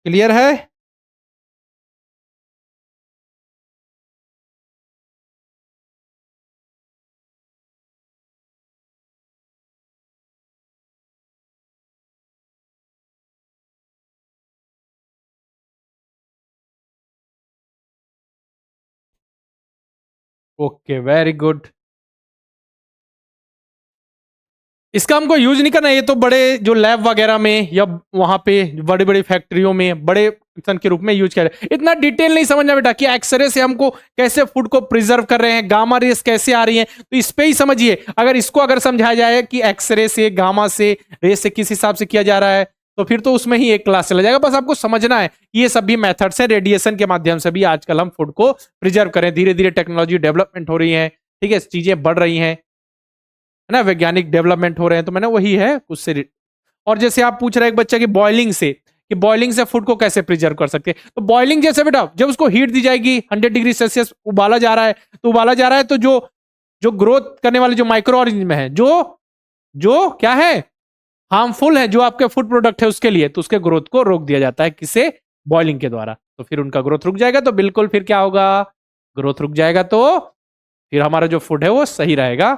क्लियर है? Okay, very good. इसका हमको यूज नहीं करना है, ये तो बड़े जो लैब वगैरह में या वहां पे बड़ी बड़ी फैक्ट्रियों में बड़े फंक्शन के रूप में यूज किया जाए। इतना डिटेल नहीं समझना बेटा कि एक्सरे से हमको कैसे फूड को प्रिजर्व कर रहे हैं, गामा रेस कैसे आ रही हैं, तो इस पे ही समझिए। अगर इसको अगर समझाया जाए कि एक्सरे से, गामा से, रेस से किस हिसाब से किया जा रहा है, तो फिर तो उसमें ही एक क्लास चला जाएगा। बस आपको समझना है कि ये सभी मेथड्स है, रेडिएशन के माध्यम से भी आजकल हम फूड को प्रिजर्व करें। धीरे धीरे टेक्नोलॉजी डेवलपमेंट हो रही है, ठीक है, चीजें बढ़ रही हैं, है ना, वैज्ञानिक डेवलपमेंट हो रहे हैं, तो मैंने वही है उससे और जैसे आप पूछ रहे हैं एक बच्चा कि बॉइलिंग से, कि बॉइलिंग से फूड को कैसे प्रिजर्व कर सकते हैं, तो बॉइलिंग जैसे बेटा जब उसको हीट दी जाएगी 100 डिग्री सेल्सियस, उबाला जा रहा है, तो उबाला जा रहा है तो जो जो ग्रोथ करने वाले जो माइक्रो ऑर्गेनिज्म है, जो जो क्या है, हार्मफुल है, जो आपके फूड प्रोडक्ट है उसके लिए, तो उसके ग्रोथ को रोक दिया जाता है, किसे, बॉइलिंग के द्वारा। तो फिर उनका ग्रोथ रुक जाएगा, तो बिल्कुल फिर क्या होगा, ग्रोथ रुक जाएगा, तो फिर हमारा जो फूड है वो सही रहेगा,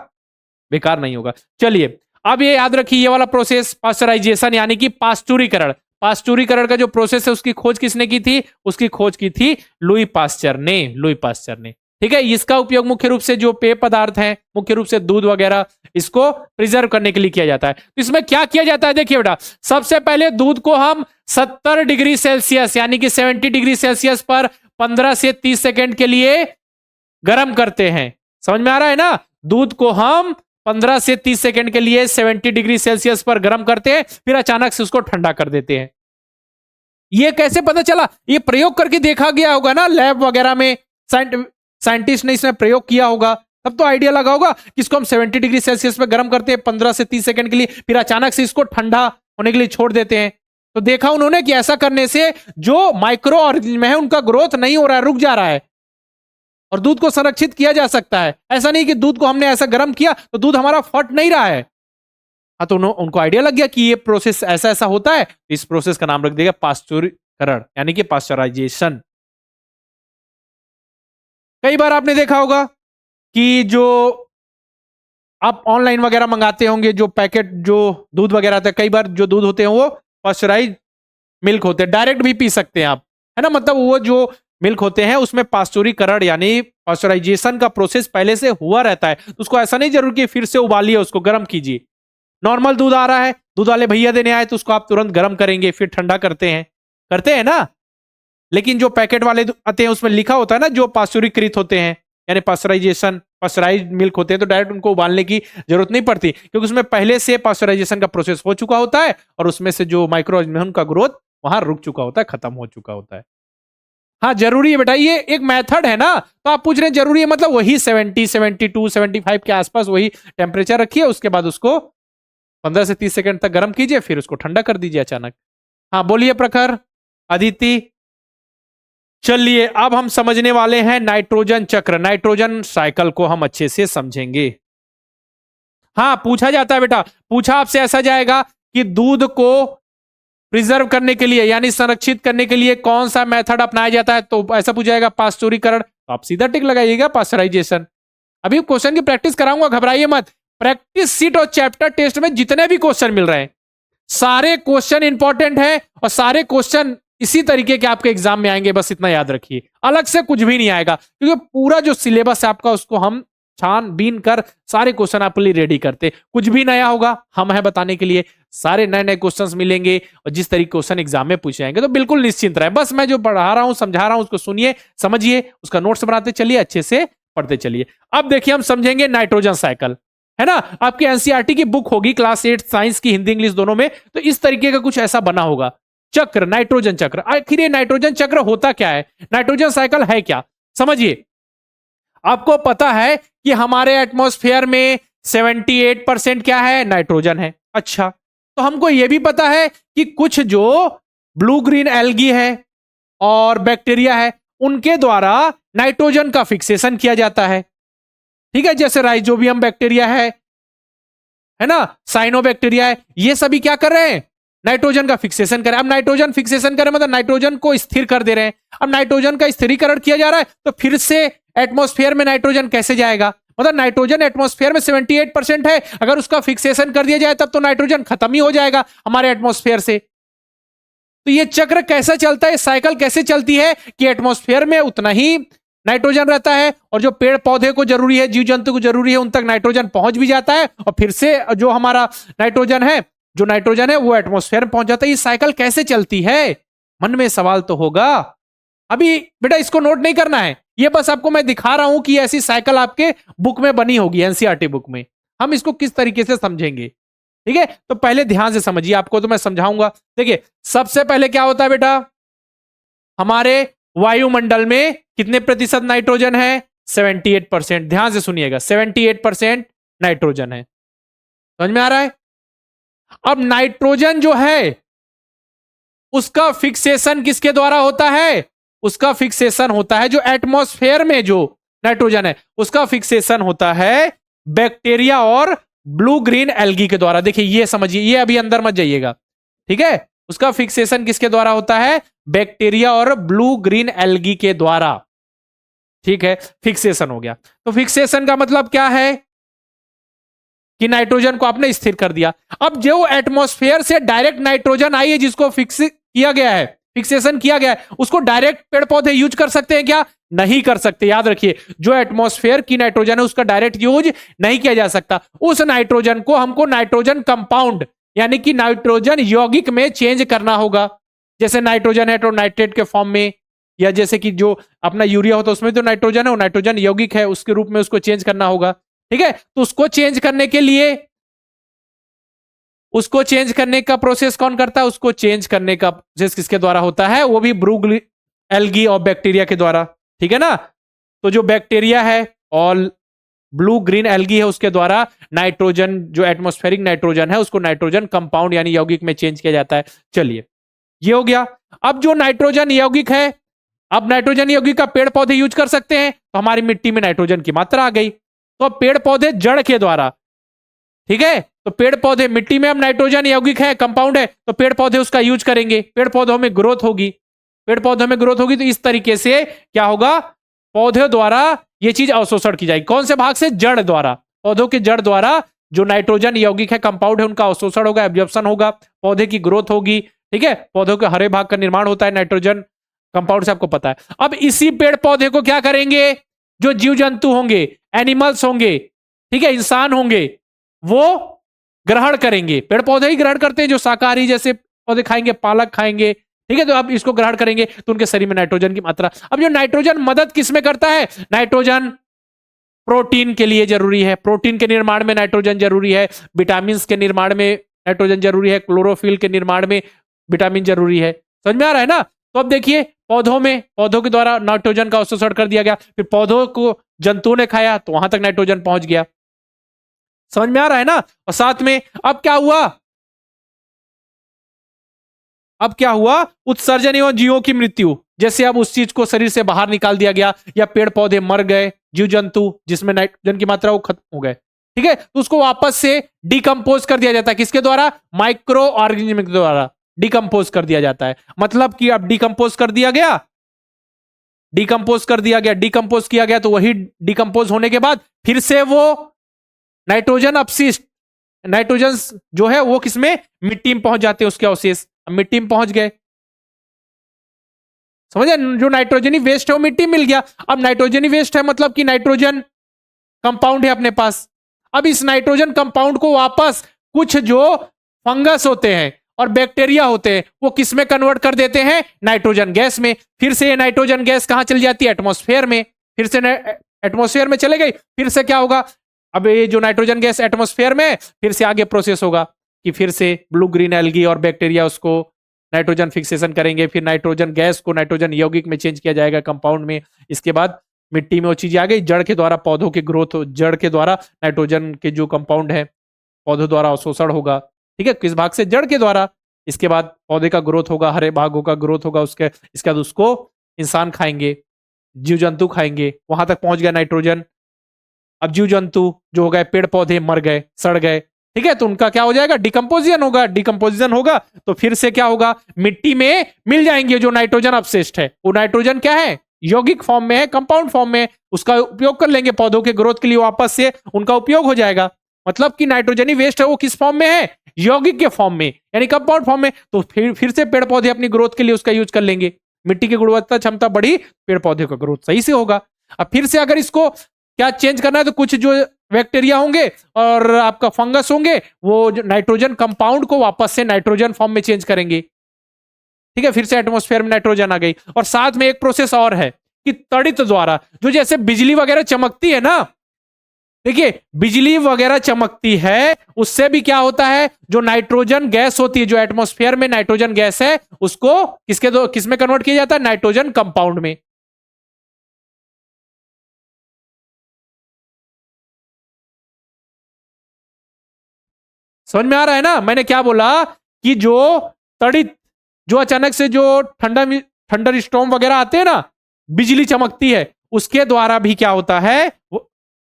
बेकार नहीं होगा। चलिए, अब ये याद रखिए, ये वाला प्रोसेस पास्चराइजेशन यानी कि पास्चुरीकरण, पास्चुरीकरण का जो प्रोसेस है उसकी खोज किसने की थी? उसकी खोज की थी लुई पास्चर ने, लुई पास्चर ने। ठीक है, इसका उपयोग मुख्य रूप से जो पेय पदार्थ हैं, मुख्य रूप से दूध वगैरह, इसको प्रिजर्व करने के लिए किया जाता है। तो इसमें क्या किया जाता है, देखिए बेटा, सबसे पहले दूध को हम 70 डिग्री सेल्सियस यानी कि 70 डिग्री सेल्सियस पर 15 से 30 सेकंड के लिए गर्म करते हैं। समझ में आ रहा है ना? दूध को हम 15 से 30 सेकंड के लिए 70 डिग्री सेल्सियस पर गर्म करते हैं, फिर अचानक से उसको ठंडा कर देते हैं। ये कैसे पता चला? ये प्रयोग करके देखा गया होगा ना लैब वगैरह में, साइंटिस्ट ने इसमें प्रयोग किया होगा, तब तो आइडिया लगा होगा कि इसको हम 70 डिग्री सेल्सियस पे गर्म करते हैं 15 से 30 सेकंड के लिए, फिर अचानक से इसको ठंडा होने के लिए छोड़ देते हैं। तो देखा उन्होंने कि ऐसा करने से जो माइक्रो ऑर्गेनिज्म में है उनका ग्रोथ नहीं हो रहा है, रुक जा रहा है, और दूध को संरक्षित किया जा सकता है। ऐसा नहीं कि दूध को हमने ऐसा गर्म किया तो दूध हमारा फट नहीं रहा है। हाँ, तो उनको आइडिया लग गया कि ये प्रोसेस ऐसा ऐसा होता है, इस प्रोसेस का नाम रख देगा पाश्चुरीकरण, यानी कि पाश्चराइजेशन। कई बार आपने देखा होगा कि जो आप ऑनलाइन वगैरह मंगाते होंगे, जो पैकेट जो दूध वगैरह आता है, कई बार जो दूध होते हैं वो पाश्चराइज मिल्क होते हैं, डायरेक्ट भी पी सकते हैं आप, है ना? मतलब वो जो मिल्क होते हैं उसमें पाश्चुरीकरण यानी पाश्चराइजेशन का प्रोसेस पहले से हुआ रहता है, तो उसको ऐसा नहीं जरूर कि फिर से उबालिए, उसको गर्म कीजिए। नॉर्मल दूध आ रहा है, दूध वाले भैया देने आए तो उसको आप तुरंत गर्म करेंगे, फिर ठंडा करते हैं ना? लेकिन जो पैकेट वाले आते हैं उसमें लिखा होता है ना, जो पाश्चुरीकृत होते हैं यानी पाश्चराइज्ड मिल्क होते हैं, तो डायरेक्ट उनको उबालने की जरूरत नहीं पड़ती, क्योंकि उसमें पहले से पाश्चराइजेशन का प्रोसेस हो चुका होता है और उसमें से जो माइक्रो ऑर्गेनिज्म है उनका ग्रोथ वहां रुक चुका होता है, खत्म हो चुका होता है। हाँ, जरूरी है बेटा, ये एक मेथड है ना, तो आप पूछ रहे हैं जरूरी है मतलब वही 70, 72, 75 के आसपास वही टेम्परेचर रखिए, उसके बाद उसको 15 से 30 सेकंड तक गर्म कीजिए, फिर उसको ठंडा कर दीजिए अचानक। हाँ बोलिए प्रखर, अदिति। चलिए अब हम समझने वाले हैं नाइट्रोजन चक्र, नाइट्रोजन साइकिल को हम अच्छे से समझेंगे। हाँ, पूछा जाता है बेटा, पूछा आपसे ऐसा जाएगा कि दूध को प्रिजर्व करने के लिए यानी संरक्षित करने के लिए कौन सा मेथड अपनाया जाता है, तो ऐसा पूछा जाएगा पाश्चुरीकरण, तो आप सीधा टिक लगाइएगा पाश्चराइजेशन। अभी क्वेश्चन की प्रैक्टिस कराऊंगा, घबराइए मत। प्रैक्टिस सीट और चैप्टर टेस्ट में जितने भी क्वेश्चन मिल रहे हैं सारे क्वेश्चन इंपॉर्टेंट है और सारे क्वेश्चन इसी तरीके के आपके एग्जाम में आएंगे, बस इतना याद रखिए, अलग से कुछ भी नहीं आएगा, क्योंकि पूरा जो सिलेबस है आपका उसको हम छानबीन कर सारे क्वेश्चन आपके लिए रेडी करते, कुछ भी नया होगा हम हैं बताने के लिए, सारे नए नए क्वेश्चंस मिलेंगे और जिस तरीके क्वेश्चन एग्जाम में पूछे जाएंगे तो बिल्कुल निश्चिंत रहे, बस मैं जो पढ़ा रहा हूं समझा रहा हूं उसको सुनिए, समझिए, उसका नोट्स बनाते चलिए, अच्छे से पढ़ते चलिए। अब देखिए हम समझेंगे नाइट्रोजन साइकिल, है ना? आपकी एनसीईआरटी की बुक होगी क्लास 8 साइंस की, हिंदी इंग्लिश दोनों में, तो इस तरीके का कुछ ऐसा बना होगा चक्र, नाइट्रोजन चक्र। आखिर ये नाइट्रोजन चक्र होता क्या है, नाइट्रोजन साइकिल है क्या, समझिए। आपको पता है कि हमारे एटमॉस्फेयर में 78% क्या है, नाइट्रोजन है। अच्छा, तो हमको यह भी पता है कि कुछ जो ब्लू ग्रीन एल्गी है और बैक्टीरिया है उनके द्वारा नाइट्रोजन का फिक्सेशन किया जाता है, ठीक है? जैसे राइजोबियम बैक्टीरिया है ना, साइनोबैक्टीरिया है, ये सभी क्या कर रहे हैं, नाइट्रोजन का फिक्सेशन करें। अब नाइट्रोजन फिक्सेशन करें मतलब नाइट्रोजन को स्थिर कर दे रहे हैं। अब नाइट्रोजन का स्थिरीकरण किया जा रहा है तो फिर से एटमॉस्फेयर में नाइट्रोजन कैसे जाएगा, मतलब नाइट्रोजन एटमॉस्फेयर में 78% है, अगर उसका फिक्सेशन कर दिया जाए तब तो नाइट्रोजन खत्म ही हो जाएगा हमारे एटमॉस्फेयर से। तो ये चक्र कैसा चलता है, साइकिल कैसे चलती है कि एटमॉस्फेयर में उतना ही नाइट्रोजन रहता है और जो पेड़ पौधे को जरूरी है, जीव जंतु को जरूरी है, उन तक नाइट्रोजन पहुंच भी जाता है और फिर से जो हमारा नाइट्रोजन है वो एटमॉस्फेयर में पहुंच जाता है। ये साइकिल कैसे चलती है, मन में सवाल तो होगा। अभी बेटा इसको नोट नहीं करना है, ये बस आपको मैं दिखा रहा हूं कि ऐसी साइकिल आपके बुक में बनी होगी, एनसीईआरटी बुक में। हम इसको किस तरीके से समझेंगे, ठीक है? तो पहले ध्यान से समझिए, आपको तो मैं समझाऊंगा। देखिए सबसे पहले क्या होता है बेटा, हमारे वायुमंडल में कितने प्रतिशत नाइट्रोजन है, 78%। ध्यान से सुनिएगा, 78% नाइट्रोजन है, समझ में आ रहा है? अब नाइट्रोजन जो है उसका फिक्सेशन किसके द्वारा होता है, उसका फिक्सेशन होता है जो एटमॉस्फेयर में जो नाइट्रोजन है उसका फिक्सेशन होता है बैक्टीरिया और ब्लू ग्रीन एल्गी के द्वारा। देखिए ये समझिए, ये अभी अंदर मत जाइएगा, ठीक है? उसका फिक्सेशन किसके द्वारा होता है, बैक्टीरिया और ब्लू ग्रीन एल्गी के द्वारा, ठीक है? फिक्सेशन हो गया। तो फिक्सेशन का मतलब क्या है कि नाइट्रोजन को आपने स्थिर कर दिया। अब जो एटमॉस्फेयर से डायरेक्ट नाइट्रोजन आई है जिसको फिक्स किया गया है, फिक्सेशन किया गया है, उसको डायरेक्ट पेड़ पौधे यूज कर सकते हैं क्या, नहीं कर सकते। याद रखिए, जो एटमॉस्फेयर की नाइट्रोजन है उसका डायरेक्ट यूज नहीं किया जा सकता। उस नाइट्रोजन को हमको नाइट्रोजन कंपाउंड यानी कि नाइट्रोजन यौगिक में चेंज करना होगा। जैसे नाइट्रोजन है तो नाइट्रेट के फॉर्म में या जैसे कि जो अपना यूरिया होता है उसमें तो नाइट्रोजन है, वो नाइट्रोजन यौगिक है, उसके रूप में उसको चेंज करना होगा। ठीक है, तो उसको चेंज करने के लिए, उसको चेंज करने का प्रोसेस कौन करता है? उसको चेंज करने का प्रोसेस किसके द्वारा होता है? वो भी ब्रू एल्गी और बैक्टीरिया के द्वारा। ठीक है ना, तो जो बैक्टीरिया है और ब्लू ग्रीन एल्गी है उसके द्वारा नाइट्रोजन, जो एटमॉस्फेरिक नाइट्रोजन है उसको नाइट्रोजन कंपाउंड यानी यौगिक में चेंज किया जाता है। चलिए, ये हो गया। अब जो नाइट्रोजन यौगिक है, अब नाइट्रोजन यौगिक का पेड़ पौधे यूज कर सकते हैं, तो हमारी मिट्टी में नाइट्रोजन की मात्रा आ गई। तो अब पेड़ पौधे जड़ के द्वारा, ठीक है, तो पेड़ पौधे, मिट्टी में अब नाइट्रोजन यौगिक है, कंपाउंड है, तो पेड़ पौधे उसका यूज करेंगे, पेड़ पौधों में ग्रोथ होगी, पेड़ पौधों में ग्रोथ होगी, तो इस तरीके से क्या होगा? पौधे द्वारा ये चीज अवशोषण की जाएगी। कौन से भाग से? जड़ द्वारा। पौधों के जड़ द्वारा जो नाइट्रोजन यौगिक है, कंपाउंड है, उनका अवशोषण होगा, एब्जॉर्प्शन होगा, पौधे की ग्रोथ होगी। ठीक है, पौधों के हरे भाग का निर्माण होता है नाइट्रोजन कंपाउंड से, आपको पता है। अब इसी पेड़ पौधे को क्या करेंगे? जो जीव जंतु होंगे, एनिमल्स होंगे, ठीक है, इंसान होंगे, वो ग्रहण करेंगे। पेड़ पौधे ही ग्रहण करते हैं, जो शाकाहारी जैसे पौधे खाएंगे, पालक खाएंगे, ठीक है, तो अब इसको ग्रहण करेंगे तो उनके शरीर में नाइट्रोजन की मात्रा। अब जो नाइट्रोजन मदद किस में करता है? नाइट्रोजन प्रोटीन के लिए जरूरी है, प्रोटीन के निर्माण में नाइट्रोजन जरूरी है, विटामिन के निर्माण में नाइट्रोजन जरूरी है, क्लोरोफिल के निर्माण में विटामिन जरूरी है। समझ में आ रहा है ना? तो अब देखिए, पौधों में, पौधों के द्वारा नाइट्रोजन का अवशोषण कर दिया गया, फिर पौधों को जंतुओं ने खाया तो वहां तक नाइट्रोजन पहुंच गया। समझ में आ रहा है ना? और साथ में अब क्या हुआ? अब क्या हुआ? उत्सर्जन एवं जीवों की मृत्यु। जैसे अब उस चीज को शरीर से बाहर निकाल दिया गया, या पेड़ पौधे मर गए, जीव जंतु जिसमें नाइट्रोजन की मात्रा वो खत्म हो गए, ठीक है, तो उसको वापस से डिकम्पोज कर दिया जाता है। किसके द्वारा? माइक्रो ऑर्गेनिज्म के द्वारा डिकम्पोज कर दिया जाता है। मतलब कि अब डिकम्पोज कर दिया गया, डिकम्पोज कर दिया गया, डिकम्पोज किया गया, तो वही डिकम्पोज होने के बाद फिर से वो नाइट्रोजन अपशिष्ट, नाइट्रोजन जो है वो किसमें? मिट्टी में पहुंच जाते हैं, उसके अवशेष मिट्टी में पहुंच गए। समझे? जो नाइट्रोजनी वेस्ट है वो मिट्टी मिल गया। अब नाइट्रोजनी वेस्ट है मतलब कि नाइट्रोजन कंपाउंड है अपने पास। अब इस नाइट्रोजन कंपाउंड को वापस कुछ जो फंगस होते हैं और बैक्टीरिया होते हैं वो किस में कन्वर्ट कर देते हैं? नाइट्रोजन गैस में। फिर से ये नाइट्रोजन गैस कहां चली जाती है? एटमॉस्फेयर में। फिर से एटमॉस्फेयर में चले गई, फिर से क्या होगा? अब ये जो नाइट्रोजन गैस एटमॉस्फेयर में, फिर से आगे प्रोसेस होगा कि फिर से ब्लू ग्रीन एल्गी और बैक्टीरिया उसको नाइट्रोजन फिक्सेशन करेंगे, फिर नाइट्रोजन गैस को नाइट्रोजन यौगिक में चेंज किया जाएगा कंपाउंड में। इसके बाद मिट्टी में वो चीज आ गई, जड़ के द्वारा पौधों की ग्रोथ, जड़ के द्वारा नाइट्रोजन के जो कंपाउंड है पौधों द्वारा अवशोषण होगा। ठीक है, किस भाग से? जड़ के द्वारा। इसके बाद पौधे का ग्रोथ होगा, हरे भागों का ग्रोथ होगा, उसके इसके बाद उसको इंसान खाएंगे, जीव जंतु खाएंगे, वहां तक पहुंच गया नाइट्रोजन। अब जीव जंतु जो हो गए, पेड़ पौधे मर गए, सड़ गए, ठीक है, तो उनका क्या हो जाएगा? डिकम्पोजिशन होगा। डिकम्पोजिशन होगा तो फिर से क्या होगा? मिट्टी में मिल जाएंगे जो नाइट्रोजन अपशिष्ट है। वो नाइट्रोजन क्या है? यौगिक फॉर्म में है, कंपाउंड फॉर्म में, उसका उपयोग कर लेंगे पौधों के ग्रोथ के लिए, वापस से उनका उपयोग हो जाएगा। मतलब कि नाइट्रोजनी वेस्ट है वो किस फॉर्म में है? यौगिक के फॉर्म में, यानी कंपाउंड फॉर्म में। तो फिर से पेड़ पौधे अपनी ग्रोथ के लिए उसका यूज कर लेंगे। मिट्टी की गुणवत्ता क्षमता बढ़ी, पेड़ पौधे का ग्रोथ सही से होगा। अब फिर से अगर इसको क्या चेंज करना है, तो कुछ जो बैक्टीरिया होंगे और आपका फंगस होंगे, वो जो नाइट्रोजन कंपाउंड को वापस से नाइट्रोजन फॉर्म में चेंज करेंगे। ठीक है, फिर से एटमॉस्फेयर में नाइट्रोजन आ गई। और साथ में एक प्रोसेस और है कि तड़ित द्वारा, जो जैसे बिजली वगैरह चमकती है ना, देखिए बिजली वगैरह चमकती है, उससे भी क्या होता है? जो नाइट्रोजन गैस होती है, जो एटमॉस्फेयर में नाइट्रोजन गैस है, उसको किस में कन्वर्ट किया जाता है? नाइट्रोजन कंपाउंड में। समझ में आ रहा है ना? मैंने क्या बोला कि जो तड़ित, जो अचानक से जो थंडर स्टॉर्म वगैरह आते हैं ना, बिजली चमकती है, उसके द्वारा भी क्या होता है?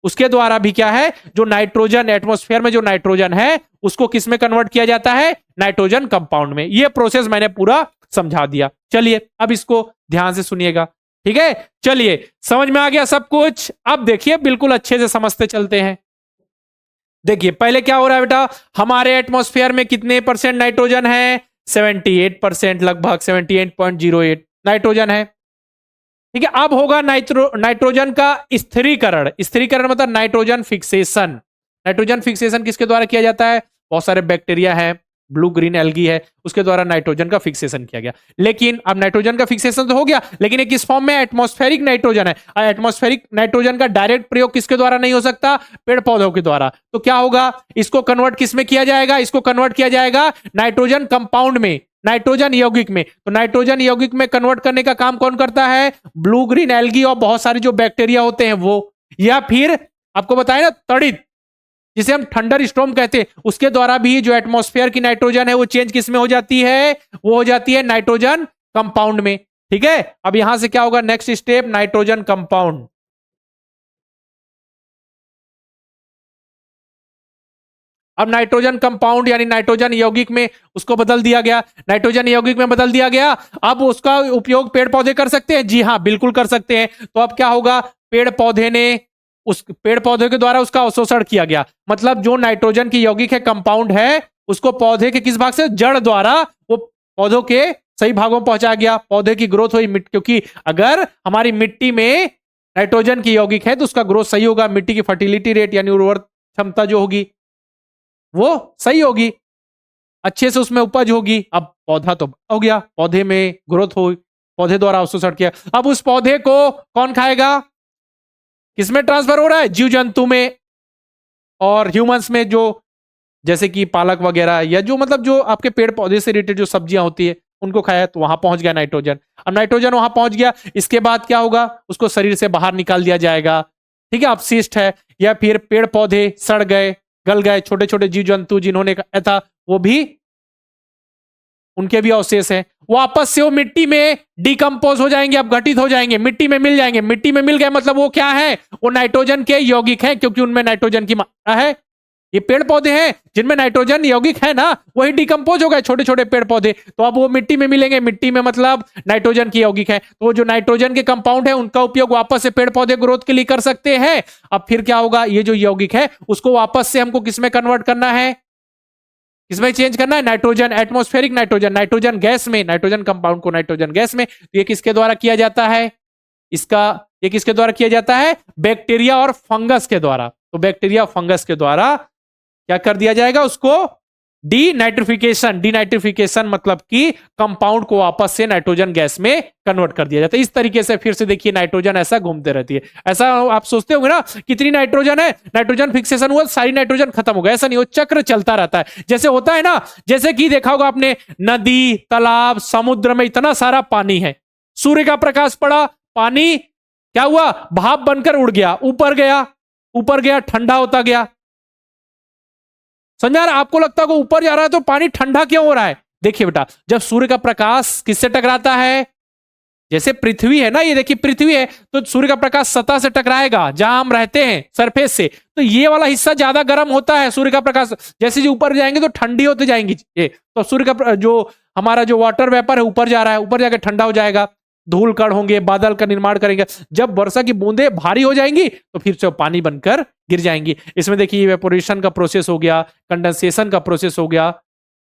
उसके द्वारा भी क्या है? जो नाइट्रोजन एटमॉस्फेयर में जो नाइट्रोजन है उसको किस में कन्वर्ट किया जाता है? नाइट्रोजन कंपाउंड में। यह प्रोसेस मैंने पूरा समझा दिया। चलिए अब इसको ध्यान से सुनिएगा, ठीक है? चलिए, समझ में आ गया सब कुछ? अब देखिए, बिल्कुल अच्छे से समझते चलते हैं। देखिए पहले क्या हो रहा है बेटा, हमारे एटमॉस्फेयर में कितने परसेंट नाइट्रोजन है? 78%, लगभग 78.08 नाइट्रोजन है। ठीक है, अब होगा नाइट्रोजन का स्थिरीकरण। स्थिरीकरण मतलब नाइट्रोजन फिक्सेशन। नाइट्रोजन फिक्सेशन किसके द्वारा किया जाता है? बहुत सारे बैक्टीरिया हैं ब्लू ग्रीन एल्गी है, उसके द्वारा नाइट्रोजन का फिक्सेशन किया गया। लेकिन अब नाइट्रोजन का फिक्सेशन तो हो गया, लेकिन एक किस फॉर्म में? एटमॉस्फेरिक नाइट्रोजन है। एटमॉस्फेरिक नाइट्रोजन का डायरेक्ट प्रयोग किसके द्वारा नहीं हो सकता? पेड़ पौधों के द्वारा। तो क्या होगा? इसको कन्वर्ट किस में किया जाएगा? इसको कन्वर्ट किया जाएगा नाइट्रोजन कंपाउंड में, नाइट्रोजन यौगिक में। तो नाइट्रोजन यौगिक में कन्वर्ट करने का काम कौन करता है? ब्लू ग्रीन एल्गी और बहुत सारे जो बैक्टीरिया होते हैं वो, या फिर आपको बताया ना तड़ित, जिसे हम थंडर स्टॉर्म कहते हैं, उसके द्वारा भी जो एटमॉस्फेयर की नाइट्रोजन है वो चेंज किस में हो जाती है? वो हो जाती है नाइट्रोजन कंपाउंड में। ठीक है, अब यहां से क्या होगा? Next step nitrogen compound. अब नाइट्रोजन कंपाउंड यानी नाइट्रोजन यौगिक में उसको बदल दिया गया, नाइट्रोजन यौगिक में बदल दिया गया। अब उसका उपयोग पेड़ पौधे कर सकते हैं? जी हाँ, बिल्कुल कर सकते हैं। तो अब क्या होगा? पेड़ पौधे ने उस पेड़ पौधे के द्वारा उसका अवशोषण किया गया। मतलब जो नाइट्रोजन की यौगिक है, कंपाउंड है, उसको पौधे के किस भाग से? जड़ द्वारा वो पौधों के सही भागों में पहुंचा गया, पौधे की ग्रोथ हुई। क्योंकि अगर हमारी मिट्टी में नाइट्रोजन की यौगिक है तो उसका ग्रोथ सही होगा, मिट्टी की फर्टिलिटी रेट यानी उर्वर क्षमता जो होगी वो सही होगी, अच्छे से उसमें उपज होगी। अब पौधा तो हो गया, पौधे में ग्रोथ हो, पौधे द्वारा अवशोषण किया। अब उस पौधे को कौन खाएगा? किसमें ट्रांसफर हो रहा है? जीव जंतु में और ह्यूमंस में, जो जैसे कि पालक वगैरह, या जो मतलब जो आपके पेड़ पौधे से रिलेटेड जो सब्जियां होती है उनको खाया, तो वहां पहुंच गया नाइट्रोजन। अब नाइट्रोजन वहां पहुंच गया, इसके बाद क्या होगा? उसको शरीर से बाहर निकाल दिया जाएगा। ठीक है, अपशिष्ट है, या फिर पेड़ पौधे सड़ गए, गल गए, छोटे छोटे जीव जंतु जिन्होंने खाया था वो भी, उनके भी अवशेष हैं, वापस से वो मिट्टी में डिकम्पोज हो जाएंगे, अब घटित हो जाएंगे, मिट्टी में मिल जाएंगे। मिट्टी में मिल गए मतलब वो क्या है? वो नाइट्रोजन के यौगिक हैं, क्योंकि उनमें नाइट्रोजन की मात्रा है। ये पेड़ पौधे हैं जिनमें नाइट्रोजन यौगिक है ना, वही डिकम्पोज हो गए, छोटे छोटे पेड़ पौधे, तो अब वो मिट्टी में मिलेंगे। मिट्टी में मतलब नाइट्रोजन की यौगिक है, तो वो जो नाइट्रोजन के कंपाउंड है उनका उपयोग वापस से पेड़ पौधे ग्रोथ के लिए कर सकते हैं। अब फिर क्या होगा? ये जो यौगिक है उसको वापस से हमको किसमें कन्वर्ट करना है? किसमें चेंज करना है? Nitrogen, atmospheric nitrogen, nitrogen gas में, नाइट्रोजन कंपाउंड को नाइट्रोजन गैस में। तो ये किसके द्वारा किया जाता है? इसका ये किसके द्वारा किया जाता है? बैक्टीरिया और फंगस के द्वारा। तो बैक्टीरिया फंगस के द्वारा क्या कर दिया जाएगा? उसको डीनाइट्रिफिकेशन। डीनाइट्रिफिकेशन मतलब कि कंपाउंड को वापस से नाइट्रोजन गैस में कन्वर्ट कर दिया जाता है। इस तरीके से फिर से देखिए नाइट्रोजन ऐसा घूमते रहती है। ऐसा आप सोचते होंगे ना, कितनी नाइट्रोजन है, नाइट्रोजन फिक्सेशन हुआ, सारी नाइट्रोजन खत्म हो गया। ऐसा नहीं, वो चक्र चलता रहता है। जैसे होता है ना, जैसे कि देखा होगा आपने, नदी, तालाब, समुद्र में इतना सारा पानी है, सूर्य का प्रकाश पड़ा, पानी क्या हुआ? भाप बनकर उड़ गया, ऊपर गया, ऊपर गया, ठंडा होता गया। समझा रहा? आपको लगता है ऊपर जा रहा है तो पानी ठंडा क्यों हो रहा है? देखिए बेटा, जब सूर्य का प्रकाश किससे टकराता है, जैसे पृथ्वी है ना, ये देखिए पृथ्वी है, तो सूर्य का प्रकाश सतह से टकराएगा, जहां हम रहते हैं सरफेस से, तो ये वाला हिस्सा ज्यादा गर्म होता है। सूर्य का प्रकाश जैसे जो ऊपर जाएंगे तो ठंडी होते जाएंगी ये, तो सूर्य का जो हमारा जो वाटर वेपर है ऊपर जा रहा है, ऊपर जाकर ठंडा हो जाएगा, धूल कण होंगे, बादल का निर्माण करेंगे। जब वर्षा की बूंदें भारी हो जाएंगी तो फिर से पानी बनकर गिर जाएंगी। इसमें देखिए इवेपोरेशन का प्रोसेस हो गया, कंडेंसेशन का प्रोसेस हो गया,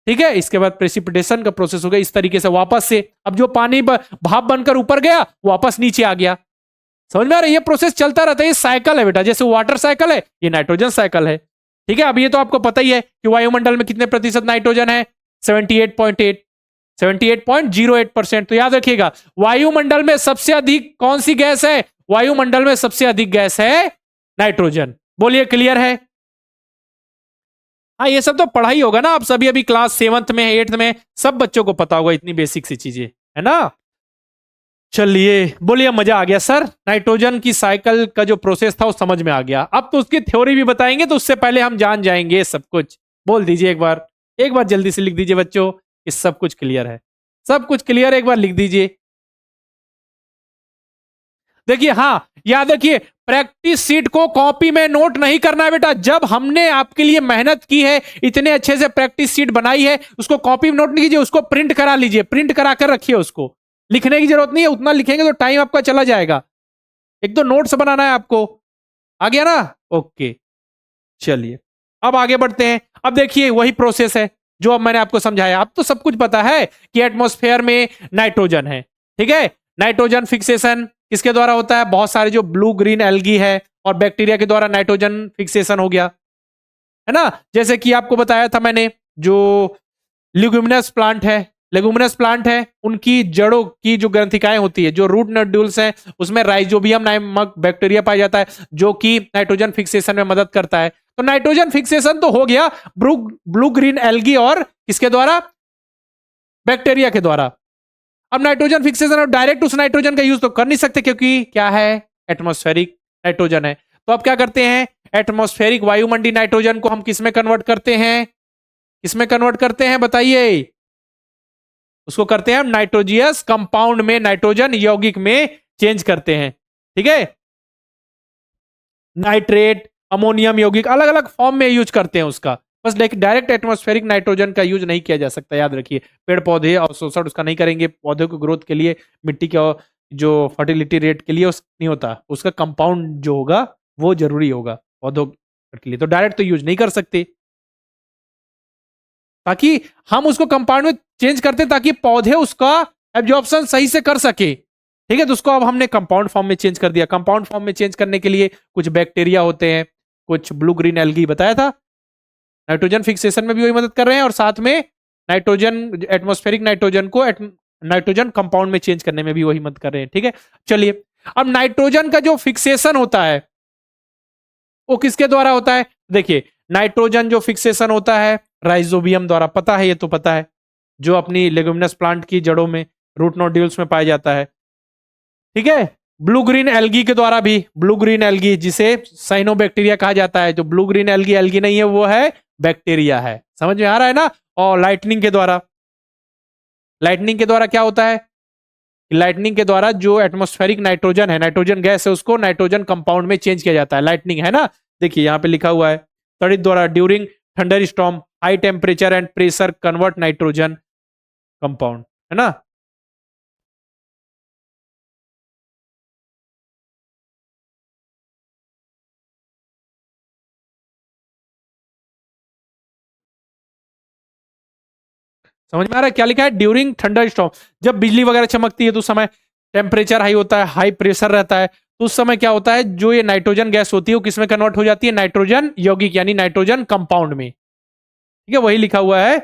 ठीक है, इसके बाद प्रेसिपिटेशन का प्रोसेस हो गया। इस तरीके से वापस से अब जो पानी भाप बनकर ऊपर गया वापस नीचे आ गया। समझ में आ रहा है? ये प्रोसेस चलता रहता है, ये साइकिल है बेटा, जैसे वाटर साइकिल है, ये नाइट्रोजन साइकिल है। ठीक है, अब ये तो आपको पता ही है कि वायुमंडल में कितने प्रतिशत नाइट्रोजन है? 78.8, 78.08%। तो याद रखिएगा, वायुमंडल में सबसे अधिक कौन सी गैस है? वायुमंडल में सबसे अधिक गैस है नाइट्रोजन। बोलिए क्लियर है? हाँ, ये सब तो पढ़ा ही होगा ना, आप सभी अभी क्लास 7th में, 8th में, सब बच्चों को पता होगा, इतनी बेसिक सी चीजें है ना। चलिए, बोलिए मजा आ गया सर, नाइट्रोजन की साइकिल का जो प्रोसेस था वो समझ में आ गया। अब तो उसकी थ्योरी भी बताएंगे, तो उससे पहले हम जान जाएंगे सब कुछ। बोल दीजिए एक बार जल्दी से लिख दीजिए बच्चों कि सब कुछ क्लियर है। सब कुछ क्लियर है, एक बार लिख दीजिए। देखिए, हाँ याद रखिए, प्रैक्टिस सीट को कॉपी में नोट नहीं करना है बेटा। जब हमने आपके लिए मेहनत की है, इतने अच्छे से प्रैक्टिस सीट बनाई है, उसको कॉपी में नोट नहीं कीजिए, उसको प्रिंट करा लीजिए, प्रिंट करा कर रखिए। उसको लिखने की जरूरत नहीं है, उतना लिखेंगे तो टाइम आपका चला जाएगा। एक तो नोट्स बनाना है आपको, आ गया ना? ओके, चलिए अब आगे बढ़ते हैं। अब देखिए वही प्रोसेस है जो अब मैंने आपको समझाया। अब तो सब कुछ पता है कि एटमॉस्फेयर में नाइट्रोजन है, ठीक है। नाइट्रोजन फिक्सेशन किसके द्वारा होता है? बहुत सारे जो ब्लू ग्रीन एल्गी है और बैक्टीरिया के द्वारा नाइट्रोजन फिक्सेशन हो गया, है ना। जैसे कि आपको बताया था मैंने, जो ल्यूग्यूमिनस प्लांट है, लेगुमिनस प्लांट है, उनकी जड़ों की जो ग्रंथिकाएं होती है, जो रूट नोड्यूल्स हैं, उसमें राइजोबियम नामक बैक्टीरिया पाया जाता है जो कि नाइट्रोजन फिक्सेशन में मदद करता है। तो नाइट्रोजन फिक्सेशन तो हो गया ब्लू ग्रीन एल्गी और किसके द्वारा, बैक्टीरिया के द्वारा। अब नाइट्रोजन फिक्सेशन और डायरेक्ट उस नाइट्रोजन का यूज तो कर नहीं सकते क्योंकि क्या है, एटमॉस्फेरिक नाइट्रोजन है। तो अब क्या करते हैं, एटमॉस्फेरिक वायुमंडलीय नाइट्रोजन को हम किसमें कन्वर्ट करते हैं, किसमें कन्वर्ट करते हैं बताइए, उसको करते हैं हम नाइट्रोजियस कंपाउंड में, नाइट्रोजन यौगिक में चेंज करते हैं। ठीक है, नाइट्रेट, अमोनियम यौगिक अलग अलग फॉर्म में यूज करते हैं उसका, बस लेकिन डायरेक्ट एटमॉस्फेरिक नाइट्रोजन का यूज नहीं किया जा सकता, याद रखिए। पेड़ पौधे अवशोषण उसका नहीं करेंगे, पौधे को ग्रोथ के लिए, मिट्टी के जो फर्टिलिटी रेट के लिए उस नहीं होता, उसका कंपाउंड जो होगा वो जरूरी होगा पौधों के लिए, तो डायरेक्ट तो यूज नहीं कर सकते, ताकि हम उसको कंपाउंड में चेंज करते ताकि पौधे उसका एब्जॉर्प्शन सही से कर सके। ठीक है, तो उसको अब हमने कंपाउंड फॉर्म में चेंज कर दिया। कंपाउंड फॉर्म में चेंज करने के लिए कुछ बैक्टीरिया होते हैं, कुछ ब्लू ग्रीन एल्गी बताया था, नाइट्रोजन फिक्सेशन में भी वही मदद कर रहे हैं, और साथ में नाइट्रोजन, एटमॉस्फेरिक नाइट्रोजन को नाइट्रोजन कंपाउंड में चेंज करने में भी वही मदद कर रहे हैं। ठीक है, चलिए अब नाइट्रोजन का जो फिक्सेशन होता है वो किसके द्वारा होता है, देखिए नाइट्रोजन जो फिक्सेशन होता है राइजोबियम द्वारा, पता है, ये तो पता है, जो अपनी लेगुमिनस प्लांट की जड़ों में, रूट नोड्यूल्स में पाया जाता है। ठीक है, ब्लू ग्रीन एल्गी के द्वारा भी, ब्लू ग्रीन एल्गी जिसे साइनोबैक्टीरिया कहा जाता है, जो ब्लू ग्रीन एल्गी एल्गी नहीं है वो है बैक्टीरिया है, समझ में आ रहा है ना। और लाइटनिंग के द्वारा, लाइटनिंग के द्वारा क्या होता है, लाइटनिंग के द्वारा जो एटमॉस्फेरिक नाइट्रोजन है, नाइट्रोजन गैस है, उसको नाइट्रोजन कंपाउंड में चेंज किया जाता है, लाइटनिंग है ना। देखिए यहां पे लिखा हुआ है, तड़ित द्वारा during thunder storm high temperature and pressure convert nitrogen compound, है ना। समझ में आ रहा है क्या लिखा है, ड्यूरिंग थंडर स्टॉर्म, जब बिजली वगैरह चमकती है तो उस समय टेम्परेचर हाई होता है, हाई प्रेशर रहता है, तो उस समय क्या होता है, जो ये नाइट्रोजन गैस होती है वो किसमें कन्वर्ट हो जाती है, नाइट्रोजन यौगिक यानी नाइट्रोजन कंपाउंड में। ठीक है, वही लिखा हुआ है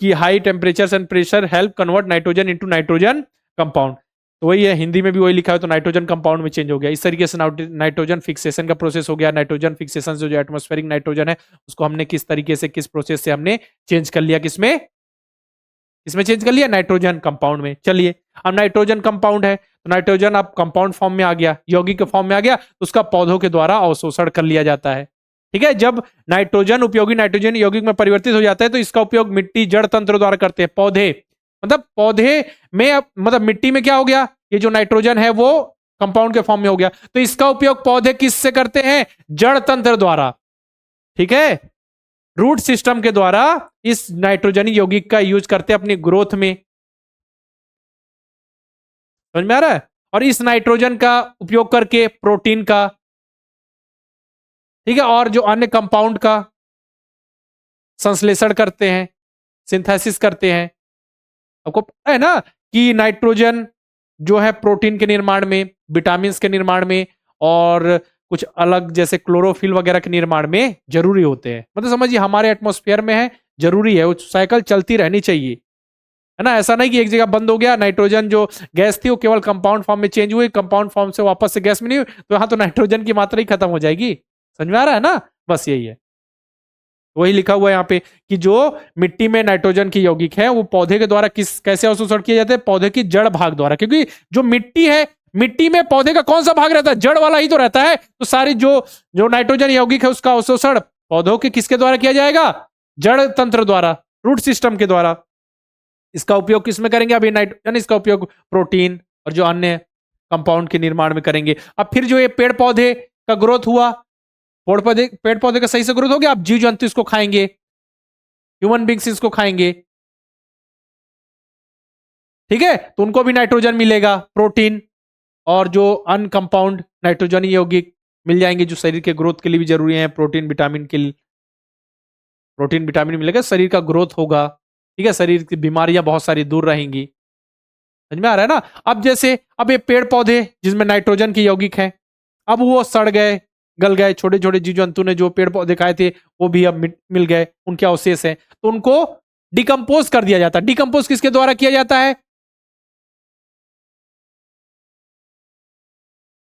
कि high temperature and pressure help convert nitrogen into nitrogen compound, तो वही है, हिंदी में भी वही लिखा है, तो नाइट्रोजन कंपाउंड में चेंज हो गया। इस तरीके से नाइट्रोजन फिक्सेशन का प्रोसेस हो गया। नाइट्रोजन फिक्सेशन से जो एटमॉस्फेरिक नाइट्रोजन है उसको हमने किस तरीके से, किस प्रोसेस से हमने चेंज कर लिया, किसमें, इसमें चेंज कर लिया, नाइट्रोजन कंपाउंड में। चलिए अब नाइट्रोजन कंपाउंड है तो नाइट्रोजन अब कंपाउंड फॉर्म में आ गया, यौगिक के फॉर्म में आ गया, तो उसका पौधों के द्वारा अवशोषण कर लिया जाता है। ठीक है, जब नाइट्रोजन उपयोगी नाइट्रोजन यौगिक में परिवर्तित हो जाता है तो इसका उपयोग मिट्टी जड़ तंत्र द्वारा करते हैं। पौधे मतलब पौधे में मतलब मिट्टी में क्या हो गया, ये जो नाइट्रोजन है वो कंपाउंड के फॉर्म में हो गया, तो इसका उपयोग पौधे किससे करते हैं, जड़ तंत्र द्वारा। ठीक है, रूट सिस्टम के द्वारा इस नाइट्रोजनी यौगिक का यूज करते हैं अपनी ग्रोथ में, समझ में आ रहा है। और इस नाइट्रोजन का उपयोग करके प्रोटीन का, ठीक है, और जो अन्य कंपाउंड का संश्लेषण करते हैं, सिंथेसिस करते हैं। आपको पता है ना कि नाइट्रोजन जो है प्रोटीन के निर्माण में, विटामिन के निर्माण में और कुछ अलग जैसे क्लोरोफिल वगैरह के निर्माण में जरूरी होते हैं, मतलब समझिए हमारे एटमॉस्फेयर में है, जरूरी है, वो साइकिल चलती रहनी चाहिए, है ना। ऐसा नहीं कि एक जगह बंद हो गया, नाइट्रोजन जो गैस थी वो केवल कंपाउंड फॉर्म में चेंज हुई, कंपाउंड फॉर्म से वापस से गैस में नहीं हुई, तो यहाँ तो नाइट्रोजन की मात्रा ही खत्म हो जाएगी। समझ में आ रहा है ना, बस यही है। वही लिखा हुआ है यहाँ पे कि जो मिट्टी में नाइट्रोजन की यौगिक है वो पौधे के द्वारा किस कैसे अवशोषण किए जाते हैं, पौधे की जड़ भाग द्वारा, क्योंकि जो मिट्टी है, मिट्टी में पौधे का कौन सा भाग रहता है, जड़ वाला ही तो रहता है, तो सारी जो जो नाइट्रोजन यौगिक है उसका अवशोषण पौधों के किसके द्वारा किया जाएगा, जड़ तंत्र द्वारा, रूट सिस्टम के द्वारा। इसका उपयोग किसमें करेंगे, अभी नाइट्रोजन, इसका उपयोग प्रोटीन और जो अन्य कंपाउंड के निर्माण में करेंगे। अब फिर जो ये पेड़ पौधे का ग्रोथ हुआ, पेड़ पौधे का सही से ग्रोथ हो गया, अब जीव जंतु इसको खाएंगे, ह्यूमन बींग्स इसको खाएंगे, ठीक है, तो उनको भी नाइट्रोजन मिलेगा, प्रोटीन और जो अन कंपाउंड नाइट्रोजन यौगिक मिल जाएंगे जो शरीर के ग्रोथ के लिए भी जरूरी है, प्रोटीन विटामिन के लिए, प्रोटीन विटामिन मिलेगा, शरीर का ग्रोथ होगा, ठीक है, शरीर की बीमारियां बहुत सारी दूर रहेंगी। समझ में आ रहा है ना। अब जैसे अब ये पेड़ पौधे जिसमें नाइट्रोजन की यौगिक है, अब वो सड़ गए, गल गए, छोटे छोटे जीव जंतु ने जो पेड़ पौधे खाए थे वो भी अब मिल गए, उनके अवशेष हैं, तो उनको डिकम्पोज कर दिया जाता है। डिकम्पोज किसके द्वारा किया जाता है?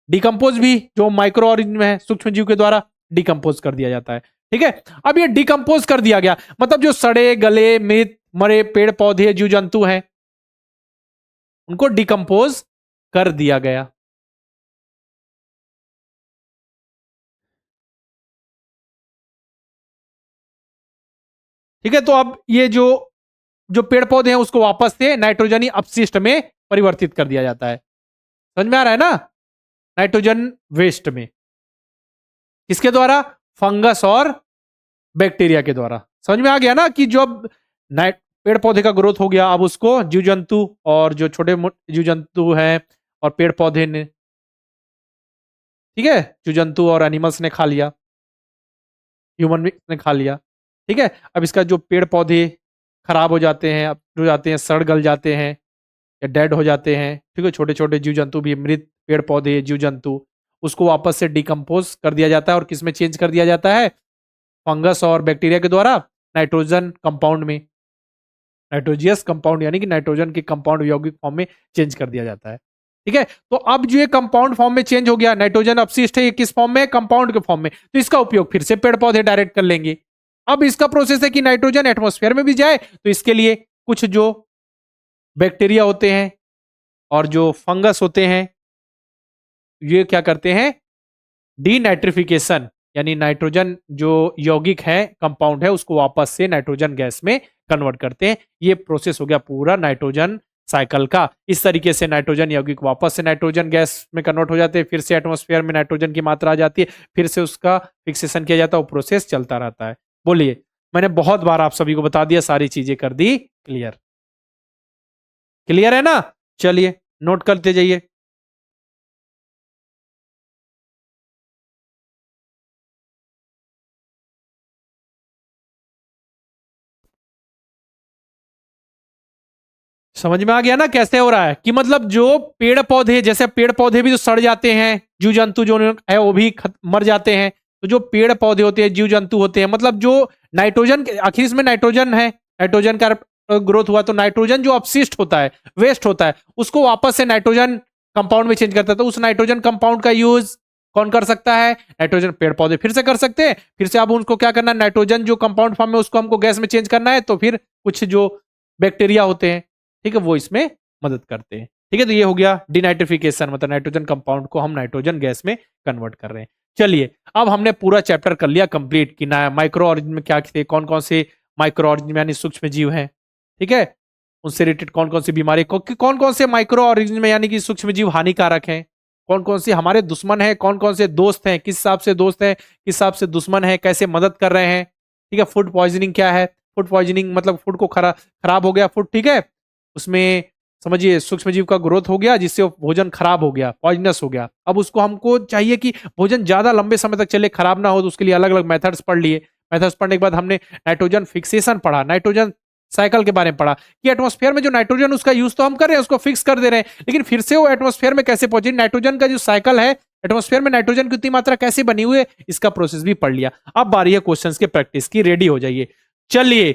डिकम्पोज भी जो माइक्रो ऑर्गेनिज्म है, सूक्ष्म जीव के द्वारा डिकम्पोज कर दिया जाता है। ठीक है, अब ये डिकम्पोज कर दिया गया, मतलब जो सड़े गले मृत मरे पेड़ पौधे जीव जंतु हैं उनको डिकम्पोज कर दिया गया। ठीक है, तो अब ये जो जो पेड़ पौधे हैं उसको वापस से नाइट्रोजनी अपशिष्ट में परिवर्तित कर दिया जाता है। समझ में आ रहा है ना? नाइट्रोजन वेस्ट में किसके द्वारा? फंगस और बैक्टीरिया के द्वारा। समझ में आ गया ना कि जब पेड़ पौधे का ग्रोथ हो गया, अब उसको जीव जंतु और जो छोटे जीव जंतु हैं और पेड़ पौधे ने, ठीक है, जीव जंतु और एनिमल्स ने खा लिया, ह्यूमन ने खा लिया। ठीक है, अब इसका जो पेड़ पौधे खराब हो जाते हैं, हो जाते हैं, सड़ गल जाते हैं या डेड हो जाते हैं। ठीक है, छोटे छोटे जीव जंतु भी, मृत पेड़ पौधे जीव जंतु, उसको वापस से डिकम्पोज कर दिया जाता है और किस में चेंज कर दिया जाता है? फंगस और बैक्टीरिया के द्वारा नाइट्रोजन कंपाउंड में, नाइट्रोजियस कंपाउंड यानी कि नाइट्रोजन के कंपाउंड यौगिक फॉर्म में चेंज कर दिया जाता है। ठीक है, तो अब जो ये कंपाउंड फॉर्म में चेंज हो गया, नाइट्रोजन अपशिष्ट है, ये किस फॉर्म में? कंपाउंड के फॉर्म में। तो इसका उपयोग फिर से पेड़ पौधे डायरेक्ट कर लेंगे। अब इसका प्रोसेस है कि नाइट्रोजन एटमॉस्फेयर में भी जाए, तो इसके लिए कुछ जो बैक्टीरिया होते हैं और जो फंगस होते हैं, ये क्या करते हैं? डीनाइट्रिफिकेशन, यानी नाइट्रोजन जो यौगिक है, कंपाउंड है, उसको वापस से नाइट्रोजन गैस में कन्वर्ट करते हैं। ये प्रोसेस हो गया पूरा नाइट्रोजन साइकिल का। इस तरीके से नाइट्रोजन यौगिक वापस से नाइट्रोजन गैस में कन्वर्ट हो जाते हैं, फिर से एटमॉस्फेयर में नाइट्रोजन की मात्रा आ जाती है, फिर से उसका फिक्सेशन किया जाता है, वो प्रोसेस चलता रहता है। बोलिए, मैंने बहुत बार आप सभी को बता दिया, सारी चीजें कर दी क्लियर। क्लियर है ना? चलिए नोट करते जाइए। समझ में आ गया ना कैसे हो रहा है? कि मतलब जो पेड़ पौधे, जैसे पेड़ पौधे भी जो सड़ जाते हैं, जीव जंतु जो है वो भी मर जाते हैं, तो जो पेड़ पौधे होते हैं, जीव जंतु होते हैं, मतलब जो नाइट्रोजन, आखिर इसमें नाइट्रोजन है, नाइट्रोजन का ग्रोथ हुआ, तो नाइट्रोजन जो अपशिष्ट होता है, वेस्ट होता है, उसको वापस से नाइट्रोजन कंपाउंड में चेंज करता है। तो उस नाइट्रोजन कंपाउंड का यूज कौन कर सकता है? नाइट्रोजन पेड़ पौधे फिर से कर सकते हैं। फिर से अब उनको क्या करना है? नाइट्रोजन जो कंपाउंड फॉर्म में उसको हमको गैस में चेंज करना है, तो फिर कुछ जो बैक्टीरिया होते हैं, ठीक है, वो इसमें मदद करते हैं। ठीक है, तो ये हो गया डिनाइट्रिफिकेशन, मतलब नाइट्रोजन कंपाउंड को हम नाइट्रोजन गैस में कन्वर्ट कर रहे हैं। चलिए, अब हमने पूरा चैप्टर कर लिया कंप्लीट कि ना माइक्रो ऑर्गेनिज्म में क्या थे, कौन कौन से माइक्रो ऑर्गेनिज्म यानी सूक्ष्म जीव हैं, ठीक है, उनसे रिलेटेड कौन कौन सी बीमारी, कौन कौन से माइक्रो ऑर्गेनिज्म यानी कि सूक्ष्म जीव हानिकारक हैं, कौन कौन से हमारे दुश्मन है, कौन कौन से दोस्त हैं, किस हिसाब से दोस्त है, किस हिसाब से दुश्मन है, कैसे मदद कर रहे हैं। ठीक है, फूड पॉइजनिंग क्या है? फूड पॉइजनिंग मतलब फूड को खराब हो गया फूड, ठीक है, उसमें समझिए सूक्ष्म जीव का ग्रोथ हो गया, जिससे भोजन खराब हो गया, पॉइजनस हो गया। अब उसको हमको चाहिए कि भोजन ज्यादा लंबे समय तक चले, खराब ना हो, तो उसके लिए अलग अलग मेथड्स पढ़ लिए। मेथड्स पढ़ने के बाद हमने नाइट्रोजन फिक्सेशन पढ़ा, नाइट्रोजन साइकिल के बारे में पढ़ा कि एटमॉस्फेयर में जो नाइट्रोजन उसका यूज तो हम कर रहे हैं, उसको फिक्स कर दे रहे हैं, लेकिन फिर से वो एटमॉस्फेयर में कैसे पहुंचे, नाइट्रोजन का जो साइकिल है, एटमॉस्फेयर में नाइट्रोजन की उतनी मात्रा कैसे बनी हुई है, इसका प्रोसेस भी पढ़ लिया। अब बारी है क्वेश्चंस के प्रैक्टिस की, रेडी हो जाइए। चलिए,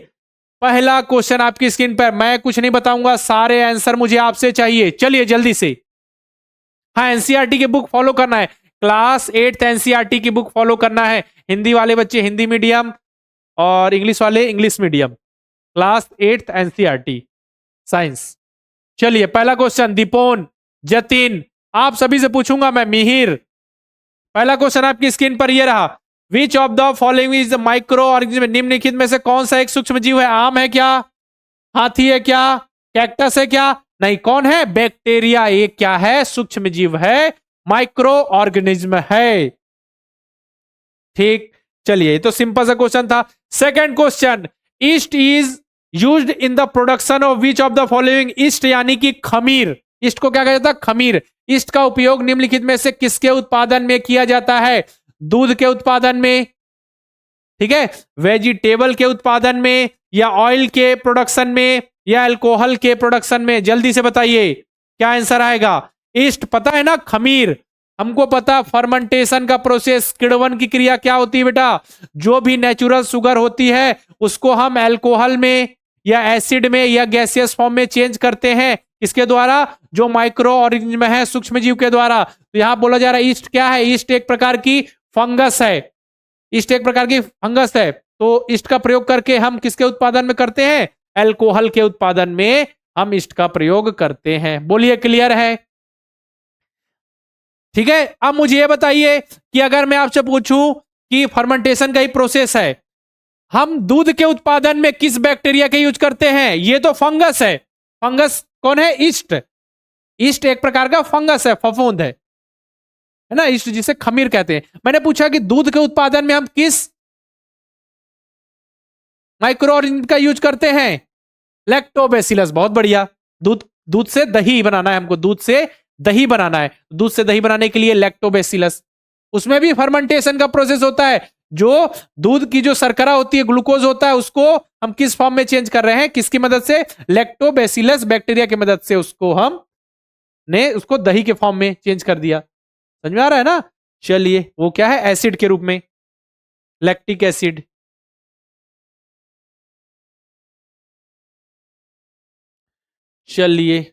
पहला क्वेश्चन आपकी स्क्रीन पर, मैं कुछ नहीं बताऊंगा, सारे आंसर मुझे आपसे चाहिए। चलिए जल्दी से। हाँ, एनसीईआरटी की बुक फॉलो करना है, क्लास 8 एनसीईआरटी की बुक फॉलो करना है। हिंदी वाले बच्चे हिंदी मीडियम और इंग्लिश वाले English medium, class 8 NCERT science. चलिए पहला क्वेश्चन, दीपोन, जतिन, आप सभी से पूछूंगा मैं, मिहिर। पहला क्वेश्चन आपकी स्क्रीन पर ये रहा, विच of the following is micro organism, निम्नलिखित में से कौन सा एक सूक्ष्म जीव है? आम है क्या? हाथी है क्या? कैक्टस है क्या? नहीं, कौन है? बैक्टीरिया। ये क्या है? सूक्ष्म जीव है, माइक्रो ऑर्गेनिज्म है। ठीक, चलिए ये तो सिंपल सा क्वेश्चन था। Second question, east is used in the production of which of the following, east यानी कि खमीर, ईस्ट को क्या कहा जाता है? खमीर। ईस्ट का उपयोग निम्नलिखित में से किसके उत्पादन में किया जाता है? दूध के उत्पादन में, ठीक है, वेजिटेबल के उत्पादन में, या ऑयल के प्रोडक्शन में, या अल्कोहल के प्रोडक्शन में? जल्दी से बताइए क्या आंसर आएगा। ईस्ट पता है ना, खमीर, हमको पता फर्मेंटेशन का प्रोसेस, किण्वन की क्रिया क्या होती है बेटा? जो भी नेचुरल शुगर होती है उसको हम अल्कोहल में या एसिड में या गैसियस फॉर्म में चेंज करते हैं, किसके द्वारा? जो माइक्रो ऑर्गेनिज्म है, सूक्ष्म जीव के द्वारा। तो यहां बोला जा रहा है ईस्ट क्या है? ईस्ट एक प्रकार की फंगस है। ईस्ट एक प्रकार की फंगस है। तो ईस्ट का प्रयोग करके हम किसके उत्पादन में करते हैं? एल्कोहल के उत्पादन में हम ईस्ट का प्रयोग करते हैं। बोलिए क्लियर है? ठीक है। अब मुझे ये बताइए कि अगर मैं आपसे पूछूं कि फर्मेंटेशन का ही प्रोसेस है, हम दूध के उत्पादन में किस बैक्टीरिया का यूज करते हैं? ये तो फंगस है। फंगस कौन है? ईस्ट। ईस्ट एक प्रकार का फंगस है, फफूंद है ना, ईस्ट जिसे खमीर कहते हैं। मैंने पूछा कि दूध के उत्पादन में हम किस माइक्रो ऑर्गेनिज्म का यूज करते हैं? लैक्टोबैसिलस। बहुत बढ़िया। दूध दूध से दही बनाना है हमको, दूध से दही बनाना है। दूध से दही बनाने के लिए लैक्टोबैसिलस। उसमें भी फर्मेंटेशन का प्रोसेस होता है। जो दूध की जो शर्करा होती है, ग्लूकोज होता है, उसको हम किस फॉर्म में चेंज कर रहे हैं? किसकी मदद से? लैक्टोबैसिलस बैक्टीरिया की मदद से उसको हम ने उसको दही के फॉर्म में चेंज कर दिया। समझ में आ रहा है ना? चलिए, वो क्या है? एसिड के रूप में, लैक्टिक एसिड। चलिए,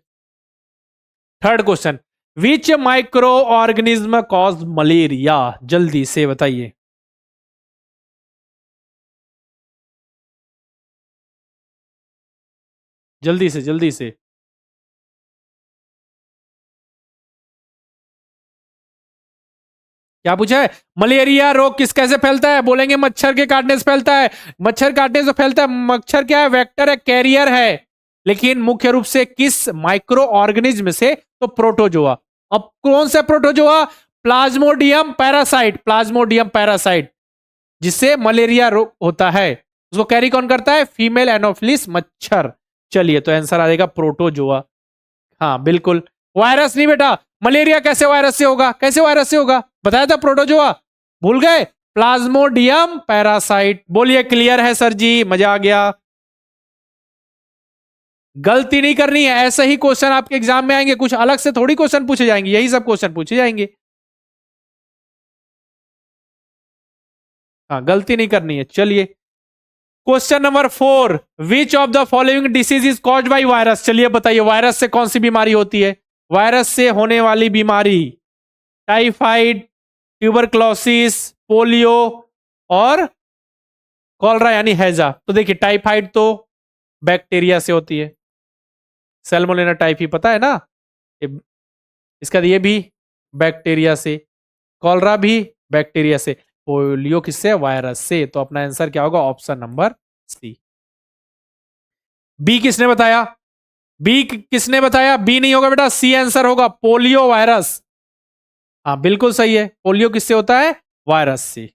थर्ड क्वेश्चन, विच माइक्रो ऑर्गेनिज्म कॉज मलेरिया? जल्दी से बताइए। जल्दी से, जल्दी से। क्या पूछा है? मलेरिया रोग किस कैसे फैलता है? बोलेंगे मच्छर के काटने से फैलता है। मच्छर काटने से फैलता है। मच्छर क्या है? वेक्टर है, कैरियर है। लेकिन मुख्य रूप से किस माइक्रो ऑर्गेनिज्म से? तो प्रोटोजोआ। अब कौन सा protozoa? Plasmodium parasite. Plasmodium parasite, जिससे मलेरिया रोग होता है, उसको कैरी कौन करता है? फीमेल एनोफिलिस मच्छर। चलिए, तो आंसर आ जाएगा प्रोटोजोआ। हाँ बिल्कुल। वायरस नहीं बेटा, मलेरिया कैसे वायरस से होगा? कैसे वायरस से होगा? बताया था प्रोटोजोआ, भूल गए? Plasmodium parasite. बोलिए क्लियर है सर जी? मजा आ गया। गलती नहीं करनी है, ऐसे ही क्वेश्चन आपके एग्जाम में आएंगे, कुछ अलग से थोड़ी क्वेश्चन पूछे जाएंगे, यही सब क्वेश्चन पूछे जाएंगे। हाँ, गलती नहीं करनी है। चलिए, question number 4, which of the following disease is caused by virus? चलिए बताइए, वायरस से कौन सी बीमारी होती है? वायरस से होने वाली बीमारी, टाइफाइड, ट्यूबरक्लोसिस, पोलियो और कॉलरा यानी हैजा। तो देखिए, टाइफाइड तो बैक्टीरिया से होती है, सैल्मोनेला टाइफी, पता है ना? ये- इसका ये भी बैक्टीरिया से, कॉलरा भी बैक्टीरिया से, पोलियो किससे? वायरस से। तो अपना आंसर क्या होगा? ऑप्शन नंबर सी। बी किसने बताया? बी किसने बताया? बी नहीं होगा बेटा, सी आंसर होगा, पोलियो वायरस। हाँ बिल्कुल सही है, पोलियो किससे होता है? वायरस से।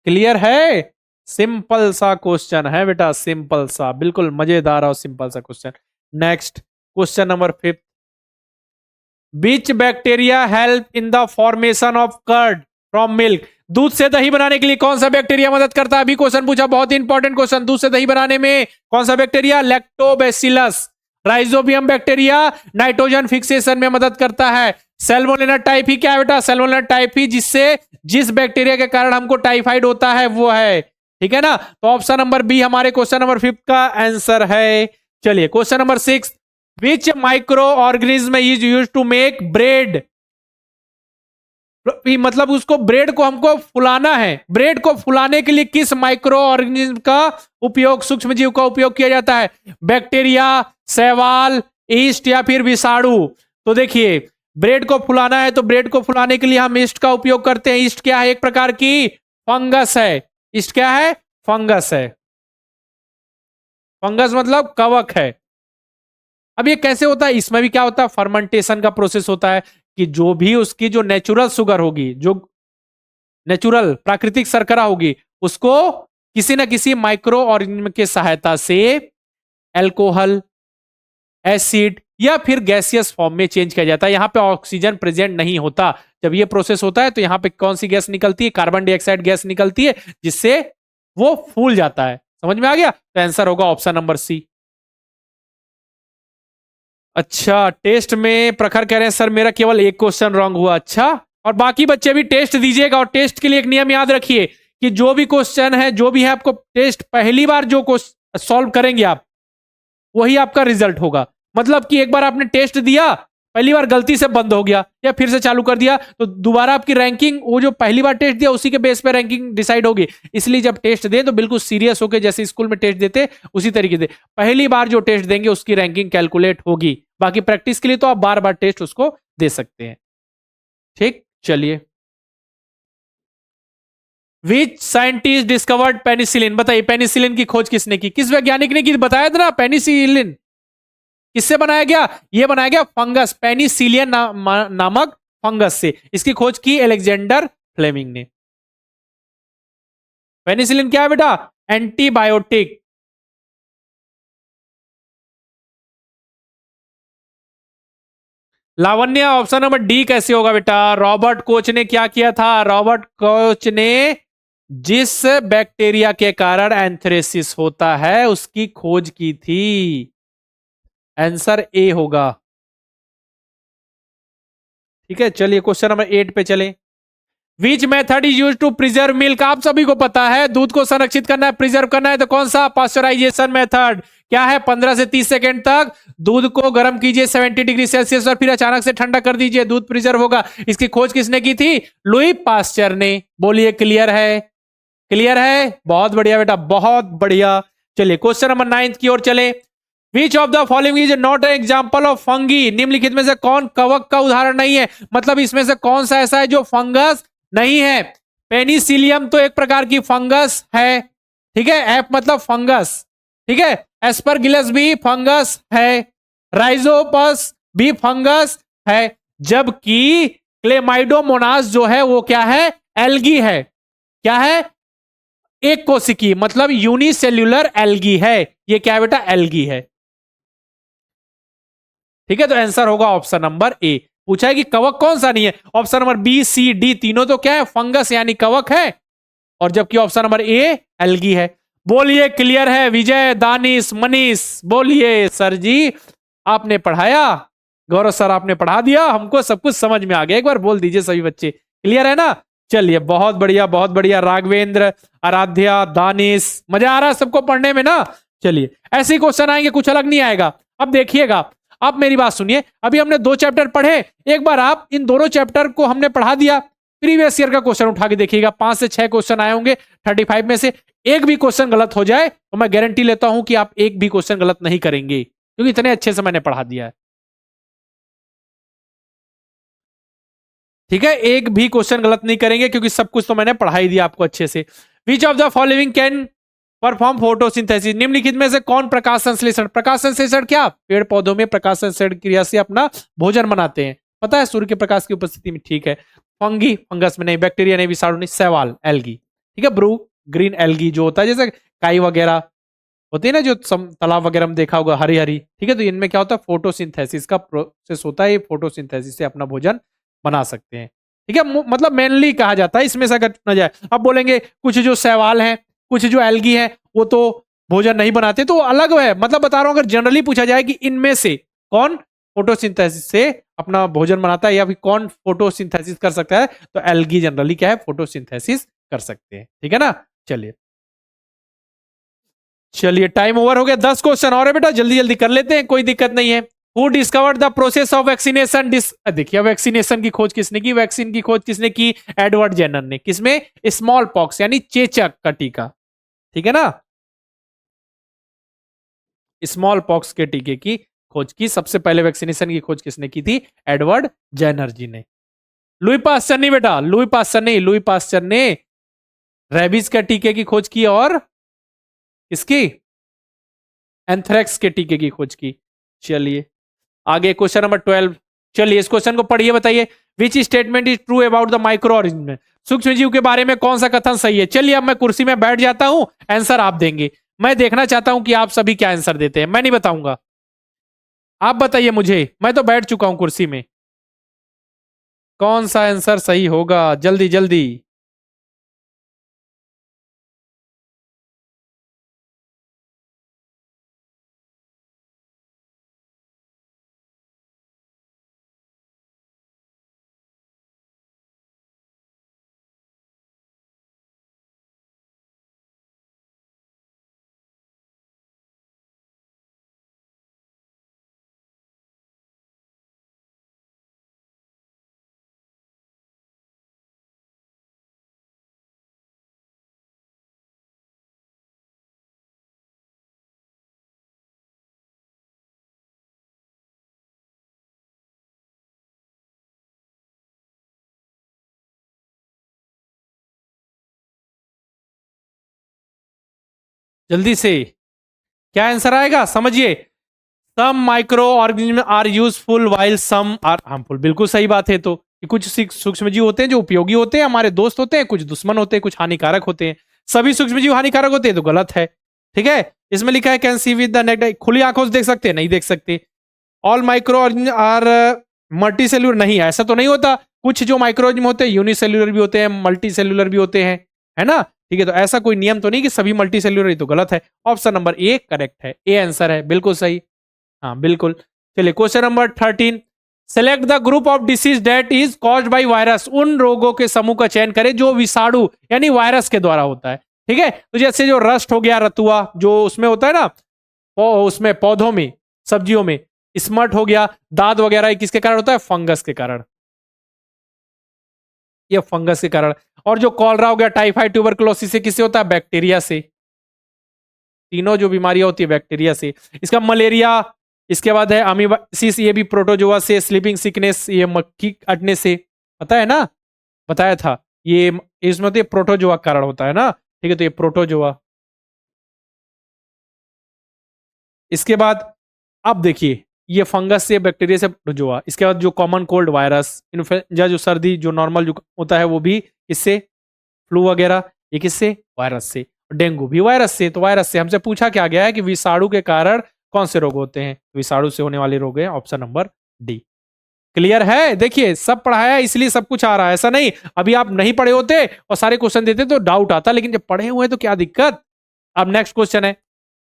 क्लियर है? सिंपल सा क्वेश्चन है बेटा, सिंपल सा, बिल्कुल मजेदार और सिंपल सा question. Next, question number 5, which bacteria help in the formation of curd from milk? दूध से दही बनाने के लिए कौन सा बैक्टीरिया मदद करता है? अभी क्वेश्चन पूछा, बहुत इंपॉर्टेंट क्वेश्चन। दूध से दही बनाने में कौन सा bacteria? Lactobacillus. Rhizobium bacteria nitrogen fixation में मदद करता है। सैल्मोनेला टाइफी क्या है बेटा? सैल्मोनेला टाइफी, जिससे जिस बैक्टीरिया के कारण हमको टाइफाइड होता है, वो है। ठीक है ना? तो ऑप्शन नंबर बी हमारे क्वेश्चन नंबर 5 का आंसर है। चलिए, question number 6, which microorganism is use to make bread? मतलब उसको, ब्रेड को हमको फुलाना है, ब्रेड को फुलाने के लिए किस माइक्रो ऑर्गेनिज्म का उपयोग, सूक्ष्म जीव का उपयोग किया जाता है? बैक्टीरिया, शैवाल, ईस्ट या फिर विषाणु? तो देखिए, ब्रेड को फुलाना है तो ब्रेड को फुलाने के लिए हम ईस्ट का उपयोग करते हैं। ईस्ट क्या है? एक प्रकार की फंगस है। ईस्ट क्या है? फंगस है। फंगस मतलब कवक है। अब ये कैसे होता है? इसमें भी क्या होता है? फर्मेंटेशन का प्रोसेस होता है, कि जो भी उसकी जो नेचुरल शुगर होगी, जो नेचुरल प्राकृतिक शर्करा होगी, उसको किसी ना किसी माइक्रो ऑर्गेनिज्म के सहायता से अल्कोहल, एसिड या फिर गैसियस फॉर्म में चेंज किया जाता है। यहां पे ऑक्सीजन प्रेजेंट नहीं होता। जब ये प्रोसेस होता है तो यहां पे कौन सी गैस निकलती है? कार्बन डाइऑक्साइड गैस निकलती है, जिससे वो फूल जाता है। समझ में आ गया? तो आंसर होगा ऑप्शन नंबर सी। अच्छा, टेस्ट में प्रखर कह रहे हैं सर मेरा केवल एक क्वेश्चन रॉन्ग हुआ। अच्छा, और बाकी बच्चे भी टेस्ट दीजिएगा, और टेस्ट के लिए एक नियम याद रखिए कि जो भी क्वेश्चन है, जो भी है आपको टेस्ट पहली बार जो क्वेश्चन सॉल्व करेंगे आप, वही आपका रिजल्ट होगा। मतलब कि एक बार आपने टेस्ट दिया, पहली बार गलती से बंद हो गया या फिर से चालू कर दिया, तो दोबारा आपकी रैंकिंग वो जो पहली बार टेस्ट दिया उसी के बेस पे रैंकिंग डिसाइड होगी। इसलिए जब टेस्ट दें तो बिल्कुल सीरियस होकर, जैसे स्कूल में टेस्ट देते उसी तरीके से पहली बार जो टेस्ट देंगे उसकी रैंकिंग कैलकुलेट होगी। बाकी प्रैक्टिस के लिए तो आप बार बार टेस्ट उसको दे सकते हैं। ठीक, चलिए। Which scientist discovered penicillin? बताइए, पेनिसिलिन की खोज किसने की? किस वैज्ञानिक ने की? बताया था ना, पेनिसिलिन किससे बनाया गया? ये बनाया गया फंगस, पेनिसिलियन नामक फंगस से। इसकी खोज की अलेक्जेंडर फ्लेमिंग ने। पेनिसिलिन क्या है बेटा? एंटीबायोटिक। लावण्य, ऑप्शन नंबर डी कैसे होगा बेटा? रॉबर्ट कोच ने क्या किया था? रॉबर्ट कोच ने जिस बैक्टीरिया के कारण एंथ्रेसिस होता है उसकी खोज की थी। आंसर ए होगा। ठीक है, चलिए क्वेश्चन नंबर 8 पे चलें। Which method is use to preserve milk? आप सभी को पता है, दूध को संरक्षित करना है, प्रिजर्व करना है, तो कौन सा? Pasteurization method. क्या है? 15 से 30 सेकंड तक दूध को गर्म कीजिए 70 डिग्री सेल्सियस और फिर अचानक से ठंडा कर दीजिए, दूध प्रिजर्व होगा। इसकी खोज किसने की थी? लुई पास्चर ने। बोलिए, क्लियर है? क्लियर है, बहुत बढ़िया बेटा, बहुत बढ़िया। चलिए क्वेश्चन नंबर 9 की ओर चले। विच of the following is not an example of fungi? निम्नलिखित में से कौन कवक का उदाहरण नहीं है? मतलब इसमें से कौन सा ऐसा है जो फंगस नहीं है? पेनिसिलियम तो एक प्रकार की फंगस है, ठीक है, एप मतलब फंगस, ठीक है। एस्परगिलस भी फंगस है, राइजोपस भी फंगस है, जबकि क्लेमाइडोमोनास जो है वो क्या है? एल्गी है। क्या है? एक कोशिकी, मतलब यूनिसेल्यूलर एल्गी है। ये क्या है बेटा? एल्गी है। ठीक है, तो आंसर होगा ऑप्शन नंबर ए। पूछा है कि कवक कौन सा नहीं है? ऑप्शन नंबर बी, सी, डी तीनों तो क्या है? फंगस यानी कवक है, और जबकि ऑप्शन नंबर ए एल्गी है। बोलिए, क्लियर है? विजय, दानिश, मनीष, बोलिए। सर जी आपने पढ़ाया, गौरव सर आपने पढ़ा दिया, हमको सब कुछ समझ में आ गया। एक बार बोल दीजिए सभी बच्चे, क्लियर है ना? चलिए, बहुत बढ़िया, बहुत बढ़िया। राघवेंद्र, आराध्या, दानिश, मजा आ रहा है सबको पढ़ने में ना? चलिए, ऐसे ही क्वेश्चन आएंगे, कुछ अलग नहीं आएगा। अब देखिएगा, आप मेरी बात सुनिए। अभी हमने 2 चैप्टर पढ़े, एक बार आप इन दोनों चैप्टर को हमने पढ़ा दिया, प्रीवियस ईयर का क्वेश्चन उठा के देखिएगा। 5 से 6 क्वेश्चन आए होंगे, 35 में से एक भी क्वेश्चन गलत हो जाए तो मैं गारंटी लेता हूं कि आप एक भी क्वेश्चन गलत नहीं करेंगे, क्योंकि इतने अच्छे से मैंने पढ़ा दिया है। ठीक है, एक भी क्वेश्चन गलत नहीं करेंगे क्योंकि सब कुछ तो मैंने पढ़ा ही दिया आपको अच्छे से। विच of the following can perform photosynthesis? निम्नलिखित में से कौन प्रकाश संश्लेषण? प्रकाश संश्लेषण क्या? पेड़ पौधों में प्रकाश संश्लेषण क्रिया से अपना भोजन बनाते हैं, पता है, सूर्य के प्रकाश की उपस्थिति में। ठीक है, फंगी, फंगस में नहीं, बैक्टीरिया नहीं, विषाणु नहीं, शैवाल, एल्गी। ठीक है, ब्रू ग्रीन एल्गी जो होता है, जैसे काई वगैरह होती है ना, जो तालाब वगैरह में देखा होगा, हरी हरी। ठीक है, तो इनमें क्या होता है? फोटोसिंथेसिस का प्रोसेस होता है, ये फोटोसिंथेसिस से अपना भोजन बना सकते हैं। ठीक है, मतलब मेनली कहा जाता है इसमें से, अगर ना जाए। अब बोलेंगे कुछ जो शैवाल हैं, कुछ जो एल्गी है, वो तो भोजन नहीं बनाते, तो अलग है। मतलब बता रहा हूं, अगर जनरली पूछा जाए कि इनमें से कौन फोटोसिंथेसिस से अपना भोजन बनाता है या फिर कौन फोटोसिंथेसिस कर सकता है, तो एल्गी जनरली क्या है? फोटोसिंथेसिस कर सकते हैं। ठीक है ना? चलिए, चलिए टाइम ओवर हो गया। 10 क्वेश्चन और है बेटा, जल्दी जल्दी कर लेते हैं, कोई दिक्कत नहीं है। Who discovered the process of vaccination? देखिए, वैक्सीनेशन की खोज किसने की? वैक्सीन की खोज किसने की? एडवर्ड जेनर ने। किसमें? स्मॉल पॉक्स यानी चेचक का टीका। ठीक है ना? स्मॉल पॉक्स के टीके की खोज की, सबसे पहले वैक्सीनेशन की खोज किसने की थी? एडवर्ड जेनर जी ने। लुई पास्चर नहीं बेटा, लुई पास्चर नहीं, लुई पास्चर ने रेबीज के टीके की खोज की, और इसकी एंथ्रेक्स के टीके की खोज की। चलिए आगे, क्वेश्चन नंबर 12। चलिए इस क्वेश्चन को पढ़िए, बताइए। Which statement is true about the micro organism? सूक्ष्म जीव के बारे में कौन सा कथन सही है? चलिए, अब मैं कुर्सी में बैठ जाता हूं, आंसर आप देंगे। मैं देखना चाहता हूं कि आप सभी क्या आंसर देते हैं, मैं नहीं बताऊंगा। आप बताइए मुझे, मैं तो बैठ चुका हूं कुर्सी में। कौन सा आंसर सही होगा? जल्दी जल्दी। जल्दी से क्या आंसर आएगा समझिए। Some microorganism are useful while some are harmful. बिल्कुल सही बात है। तो कि कुछ सूक्ष्म जीव होते हैं जो उपयोगी होते हैं, हमारे दोस्त होते हैं, कुछ दुश्मन होते हैं, कुछ हानिकारक होते हैं। सभी सूक्ष्म जीव हानिकारक होते हैं तो गलत है। ठीक है, इसमें लिखा है can see with the naked, खुली आंखों से देख सकते हैं, नहीं देख सकते। All microorganism are multicellular, नहीं ऐसा तो नहीं होता। कुछ जो माइक्रो ऑर्गेनिज्म होते हैं यूनिसेल्यूलर भी होते हैं, मल्टी सेल्यूलर भी होते हैं, है ना। ठीक है, तो ऐसा कोई नियम तो नहीं कि सभी मल्टी सेल्यूलर, ही तो गलत है। ऑप्शन नंबर ए करेक्ट है, ए आंसर है, बिल्कुल सही। हाँ बिल्कुल। चलिए question number 13, select the group of disease that is caused by virus. उन रोगों के समूह का चयन करें जो विषाणु यानी वायरस के द्वारा होता है। ठीक है, तो जैसे जो रस्ट हो गया, रतुआ जो उसमें होता है ना, उसमें पौधों में, सब्जियों में। स्मट हो गया, दाद वगैरह, ये किसके कारण होता है? फंगस के कारण, ये फंगस के कारण। और जो कॉलरा हो गया, टाइफाइड, ट्यूबरकुलोसिस, से किससे होता है? बैक्टीरिया से। तीनों जो बीमारियां होती है बैक्टीरिया से। इसका मलेरिया, इसके बाद है अमीबासिस, ये भी प्रोटोजोआ से। स्लीपिंग सिकनेस, ये मक्खी काटने से, पता है ना, बताया था। ये इसमें तो ये प्रोटोजोआ कारण होता है ना। ठीक है, तो ये प्रोटोजोआ। इसके बाद अब देखिए, ये फंगस से, बैक्टीरिया से प्रोटोजोआ। इसके बाद जो कॉमन कोल्ड वायरस, इन्फ्लुएंजा जो सर्दी जो नॉर्मल जो होता है वो भी इससे, फ्लू वगैरह ये किससे? वायरस से। डेंगू भी वायरस से। तो वायरस से हमसे पूछा क्या गया है कि विषाणु के कारण कौन से रोग होते हैं? विषाणु से होने वाले रोग हैं, ऑप्शन नंबर डी। क्लियर है? देखिए सब पढ़ाया है इसलिए सब कुछ आ रहा है, ऐसा नहीं अभी आप नहीं पढ़े होते और सारे क्वेश्चन देते तो डाउट आता, लेकिन जब पढ़े हुए हैं तो क्या दिक्कत। अब नेक्स्ट क्वेश्चन है,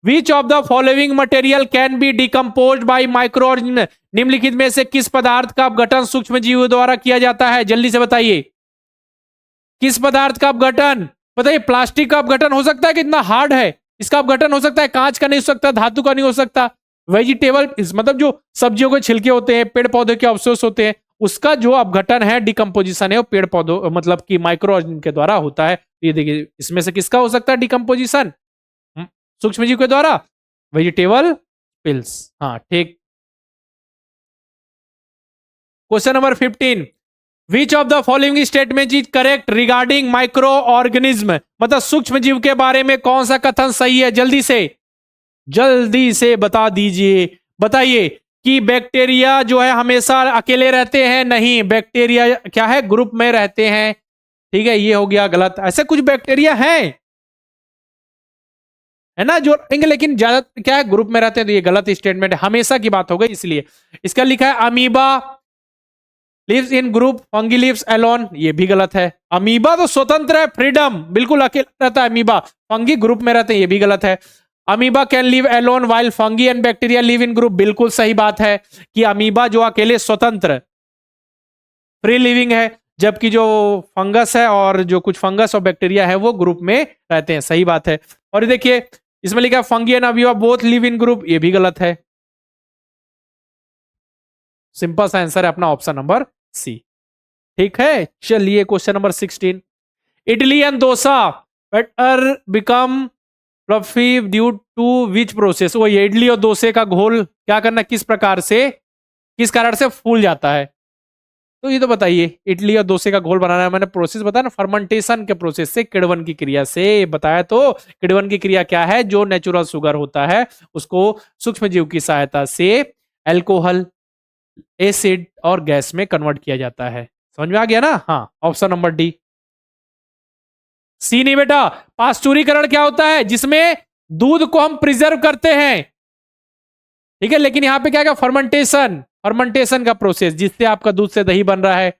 which of the following material can be decompose by micro organism. निम्नलिखित में से किस पदार्थ का अपघटन सूक्ष्म जीवों द्वारा किया जाता है? जल्दी से बताइए, किस पदार्थ का अपघटन? बताइए, प्लास्टिक का अपघटन हो सकता है, कितना हार्ड है, इसका अपघटन हो सकता है। कांच का नहीं हो सकता, धातु का नहीं हो सकता। वेजिटेबल मतलब जो सब्जियों के छिलके होते हैं, पेड़ पौधे के अवशेष होते हैं, उसका जो अपघटन है, डिकम्पोजिशन है, वो पेड़ पौधों मतलब कि माइक्रो ऑर्गेनिज्म के द्वारा होता है। ये देखिए, इसमें से किसका हो सकता है डिकम्पोजिशन? सूक्ष्म जीव के द्वारा, वेजिटेबल पिल्स। हाँ ठीक। Question number 15, which of the following statement is correct regarding micro organism. मतलब सूक्ष्म जीव के बारे में कौन सा कथन सही है? जल्दी से बता दीजिए। बताइए कि बैक्टीरिया जो है हमेशा अकेले रहते हैं? नहीं, बैक्टीरिया क्या है? ग्रुप में रहते हैं। ठीक है, ये हो गया गलत। ऐसे कुछ बैक्टीरिया हैं, है ना, जो रहेंगे लेकिन ज्यादा क्या है, ग्रुप में रहते हैं, तो ये गलत स्टेटमेंट है, हमेशा की बात हो गई इसलिए। इसका लिखा है amoeba lives in group, fungi lives alone, ये भी गलत है। अमीबा तो स्वतंत्र है, फ्रीडम, बिल्कुल अकेला रहता है अमीबा। फंगी ग्रुप में रहते हैं, ये भी गलत है। Amoeba can live alone while fungi and bacteria live in group, बिल्कुल सही बात है कि अमीबा जो अकेले स्वतंत्र फ्री लिविंग है, जबकि जो फंगस है और जो कुछ फंगस और बैक्टीरिया है वो ग्रुप में रहते हैं, सही बात है। और ये देखिए, इसमें लिखा fungi and amoeba both live in group, ये भी गलत है। सिंपल सा आंसर है अपना ऑप्शन नंबर सी। ठीक है, चलिए question number 16, idli and dosa batter become fluffy due to which process. वो ये इडली और डोसे का घोल क्या करना, किस प्रकार से, किस कारण से फूल जाता है? तो ये तो बताइए, इडली और डोसे का घोल बनाना है, मैंने प्रोसेस बताया ना, फर्मेंटेशन के प्रोसेस से, किण्वन की क्रिया से बताया। तो किण्वन की क्रिया क्या है? जो नेचुरल शुगर होता है उसको सूक्ष्म जीव की सहायता से एल्कोहल, एसिड और गैस में कन्वर्ट किया जाता है। समझ में आ गया ना? हाँ, ऑप्शन नंबर डी। सी नहीं बेटा, पास्चुरीकरण क्या होता है? जिसमें दूध को हम प्रिजर्व करते हैं, ठीक है, लेकिन यहां पे क्या क्या, फर्मेंटेशन, फर्मेंटेशन का प्रोसेस जिससे आपका दूध से दही बन रहा है,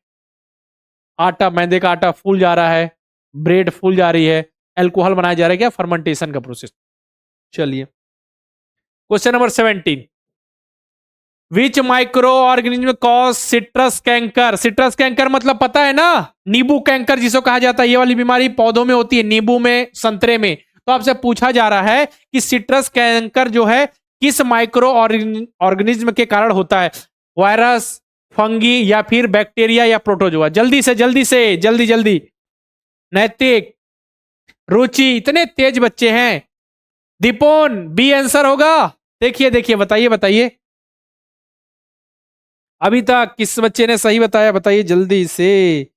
आटा, मैदे का आटा फूल जा रहा है, ब्रेड फूल जा रही है, एल्कोहल बनाया जा रहा है, क्या फर्मेंटेशन का प्रोसेस। चलिए question number 17, which microorganism cause citrus canker. Citrus canker मतलब पता है ना, नींबू कैंकर जिसको कहा जाता है, ये वाली बीमारी पौधों में होती है, नींबू में, संतरे में। तो आपसे पूछा जा रहा है कि सिट्रस कैंकर जो है किस माइक्रो ऑर्गेनिज्म के कारण होता है? वायरस, फंगी या फिर बैक्टीरिया या प्रोटोजोआ? जल्दी से जल्दी से, जल्दी जल्दी। नैतिक, रुचि, इतने तेज बच्चे हैं। दीपोन, बी आंसर होगा। देखिए देखिए, बताइए बताइए, अभी तक किस बच्चे ने सही बताया? बताइए जल्दी से।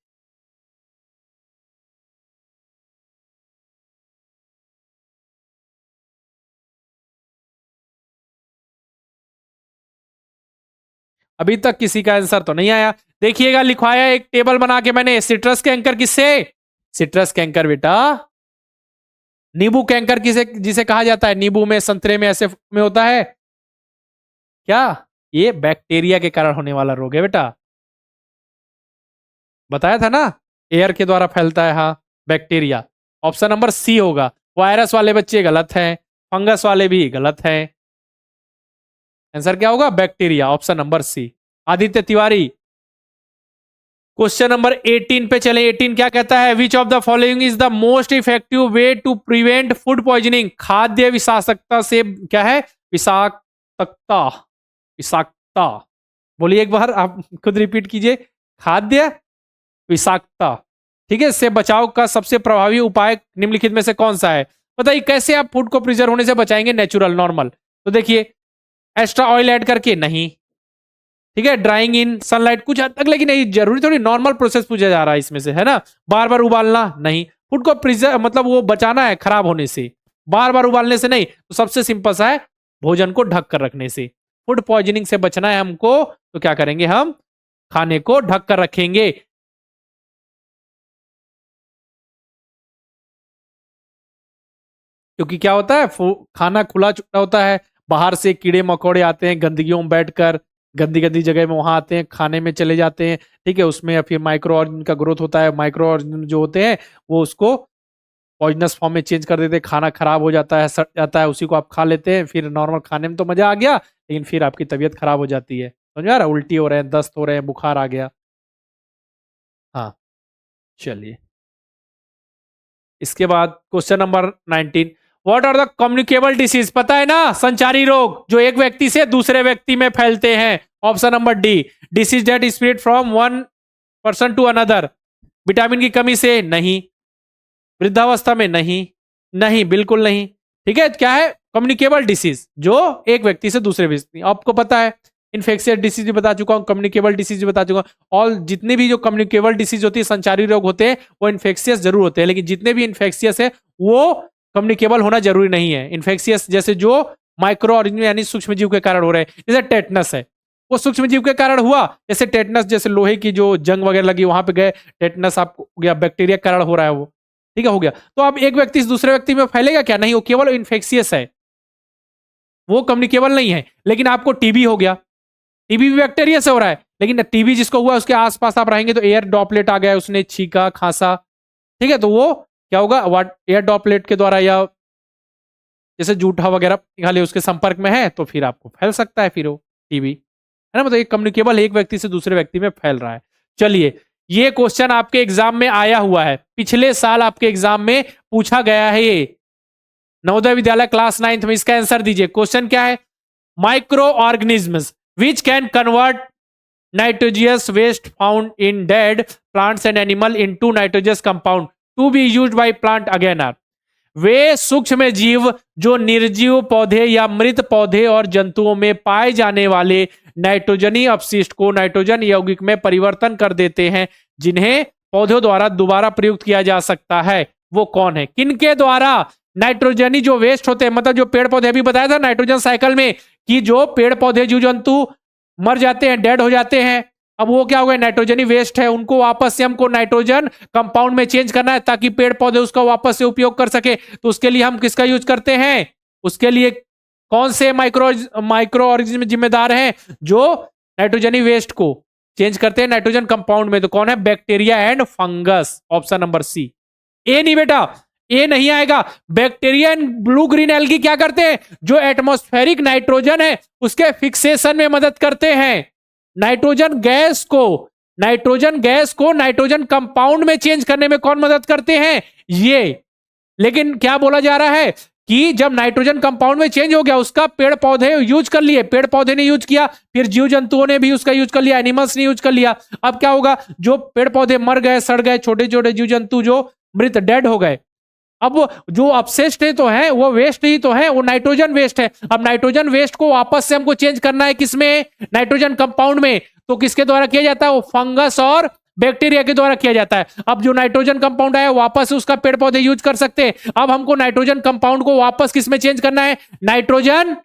अभी तक किसी का आंसर तो नहीं आया। देखिएगा लिखवाया एक टेबल बना के मैंने, सिट्रस कैंकर किससे, सिट्रस कैंकर बेटा नींबू कैंकर किसे जिसे कहा जाता है, नींबू में, संतरे में, ऐसे में होता है क्या, ये बैक्टीरिया के कारण होने वाला रोग है बेटा, बताया था ना, एयर के द्वारा फैलता है, हाँ बैक्टीरिया। ऑप्शन नंबर सी होगा। वायरस वाले बच्चे गलत हैं, फंगस वाले भी गलत हैं, आंसर क्या होगा, bacteria, option number C. Aditya Tiwari, question number 18 पे चले। 18 क्या कहता है, which of the following is the most effective way to prevent food poisoning, खाद्य विषाक्तता से, क्या है, विषाक्तता, विषाक्तता, बोलिए एक बार, आप खुद रिपीट कीजिए, खाद्य विषाक्तता, ठीक है, इससे बचाव का सबसे प्रभावी उपाय निम्नलिखित में से कौन सा है। बताइए कैसे आप फूड को प्रिजर्व होने से बचाएंगे, नेचुरल नॉर्मल, तो देखिए एक्स्ट्रा ऑयल ऐड करके नहीं, ठीक है, ड्राइंग इन सनलाइट कुछ हद तक, लेकिन नहीं जरूरी थोड़ी, नॉर्मल प्रोसेस पूछा जा रहा है इसमें से, है ना, बार बार उबालना नहीं, फूड को प्रिजर्व मतलब वो बचाना है खराब होने से, बार बार उबालने से नहीं, तो सबसे सिंपल सा है भोजन को ढक कर रखने से, फूड पॉइजनिंग से बचना है हमको, तो क्या करेंगे, हम खाने को ढक कर रखेंगे। क्योंकि क्या होता है, खाना खुला छूटा होता है, बाहर से कीड़े मकोड़े आते हैं, गंदगियों में बैठकर गंदी गंदी जगह में वहां आते हैं, खाने में चले जाते हैं, ठीक है, उसमें फिर माइक्रो ऑर्गेनिज्म का ग्रोथ होता है, माइक्रो ऑर्गेनिज्म जो होते हैं वो उसको पॉइजनस फॉर्म में चेंज कर देते हैं, खाना खराब हो जाता है, सड़ जाता है, उसी को आप खा लेते हैं, फिर नॉर्मल खाने में तो मजा आ गया, लेकिन फिर आपकी तबीयत खराब हो जाती है, समझ आ रहा, उल्टी हो रहे हैं, दस्त हो रहे हैं, बुखार आ गया। हाँ चलिए, इसके बाद question number 19, what are the communicable disease, पता है ना, संचारी रोग जो एक व्यक्ति से दूसरे व्यक्ति में फैलते हैं, option number D, disease that spread from one person to another, vitamin की कमी से नहीं, वृद्धावस्था में नहीं, नहीं बिल्कुल नहीं, ठीक है, क्या है, कम्युनिकेबल डिसीज जो एक व्यक्ति से दूसरे व्यक्ति, आपको पता है इन्फेक्शियस डिसीज भी बता चुका हूं, कम्युनिकेबल डिसीज भी बता चुका हूं, और जितने भी जो कम्युनिकेबल डिसीज होती है, संचारी रोग होते हैं, वो इन्फेक्शियस जरूर होते हैं, लेकिन जितने भी इन्फेक्शियस है वो कम्युनिकेबल होना जरूरी नहीं है। इन्फेक्शियस जैसे जो माइक्रो ऑर्गेनिज्म यानी सूक्ष्म जीव के कारण हो रहे हैं, जैसे टेटनस है, वो सूक्ष्म जीव के कारण हुआ, जैसे टेटनस, जैसे लोहे की जो जंग वगैरह लगी वहां पे गए, टेटनस आपको गया, बैक्टीरिया के कारण हो रहा है वो, ठीक है, हो गया। तो अब एक व्यक्ति से दूसरे व्यक्ति में फैलेगा क्या, नहीं, वो केवल इन्फेक्शियस है, वो कम्युनिकेबल नहीं है। लेकिन आपको टीबी हो गया, टीबी भी बैक्टीरिया से हो रहा है, लेकिन टीबी जिसको हुआ उसके आसपास आप रहेंगे तो एयर ड्रॉपलेट आ गया, उसने छींका खांसा, ठीक है, तो वो क्या होगा, एयर ड्रॉपलेट के द्वारा या जैसे जूठा वगैरह निकाले उसके संपर्क में है तो फिर आपको फैल सकता है, फिर वो टीबी, है ना, मतलब एक कम्युनिकेबल एक व्यक्ति से दूसरे व्यक्ति में फैल रहा है। चलिए, ये क्वेश्चन आपके एग्जाम में आया हुआ है, पिछले साल आपके एग्जाम में पूछा गया है, ये नवोदय विद्यालय क्लास 9th में, इसका आंसर दीजिए। क्वेश्चन क्या है, micro organisms which can convert nitrogenous waste found in dead plants and animal into nitrogenous compound to be used by plant again are, वे सूक्ष्म जीव जो निर्जीव पौधे या मृत पौधे और जंतुओं में पाए जाने वाले नाइट्रोजनी अपशिष्ट को नाइट्रोजन यौगिक में परिवर्तन कर देते हैं, जिन्हें पौधों द्वारा दोबारा प्रयुक्त किया जा सकता है, वो कौन है, किनके द्वारा नाइट्रोजनी जो वेस्ट होते हैं, मतलब जो पेड़ पौधे, अभी बताया था नाइट्रोजन साइकिल में कि जो पेड़ पौधे जीव जंतु मर जाते हैं, डेड हो जाते हैं, अब वो क्या हो गया, नाइट्रोजनी वेस्ट है, उनको वापस से हमको नाइट्रोजन कंपाउंड में चेंज करना है ताकि पेड़ पौधे उसका वापस से उपयोग कर सके, तो उसके लिए हम किसका यूज करते हैं, उसके लिए कौन से माइक्रो ऑर्गेनिज्म जिम्मेदार हैं जो नाइट्रोजनी वेस्ट को चेंज करते हैं नाइट्रोजन कंपाउंड में, तो कौन है, bacteria and fungus, option number C. A नहीं बेटा, ए नहीं आएगा, bacteria and blue green algae क्या करते हैं, जो एटमॉस्फेरिक नाइट्रोजन है उसके फिक्सेशन में मदद करते हैं, नाइट्रोजन गैस को नाइट्रोजन कंपाउंड में चेंज करने में कौन मदद करते हैं, ये। लेकिन क्या बोला जा रहा है कि जब नाइट्रोजन कंपाउंड में चेंज हो गया, उसका पेड़ पौधे यूज कर लिए, पेड़ पौधे ने यूज किया, फिर जीव जंतुओं ने भी उसका यूज कर लिया, एनिमल्स ने यूज कर लिया, अब क्या होगा, जो पेड़ पौधे मर गए, सड़ गए, छोटे छोटे जीव जंतु जो मृत डेड हो गए, अब वो जो अपशिष्ट है तो है, वो वेस्ट ही तो है, वो नाइट्रोजन वेस्ट है, अब नाइट्रोजन वेस्ट को वापस से हमको चेंज करना है किसमें, नाइट्रोजन कंपाउंड में, तो किसके द्वारा किया जाता है, वो फंगस और बैक्टीरिया के द्वारा किया जाता है। अब जो नाइट्रोजन कंपाउंड है वापस उसका पेड़ पौधे यूज कर सकते हैं, अब हमको नाइट्रोजन कंपाउंड को वापस किसमें चेंज करना है, नाइट्रोजन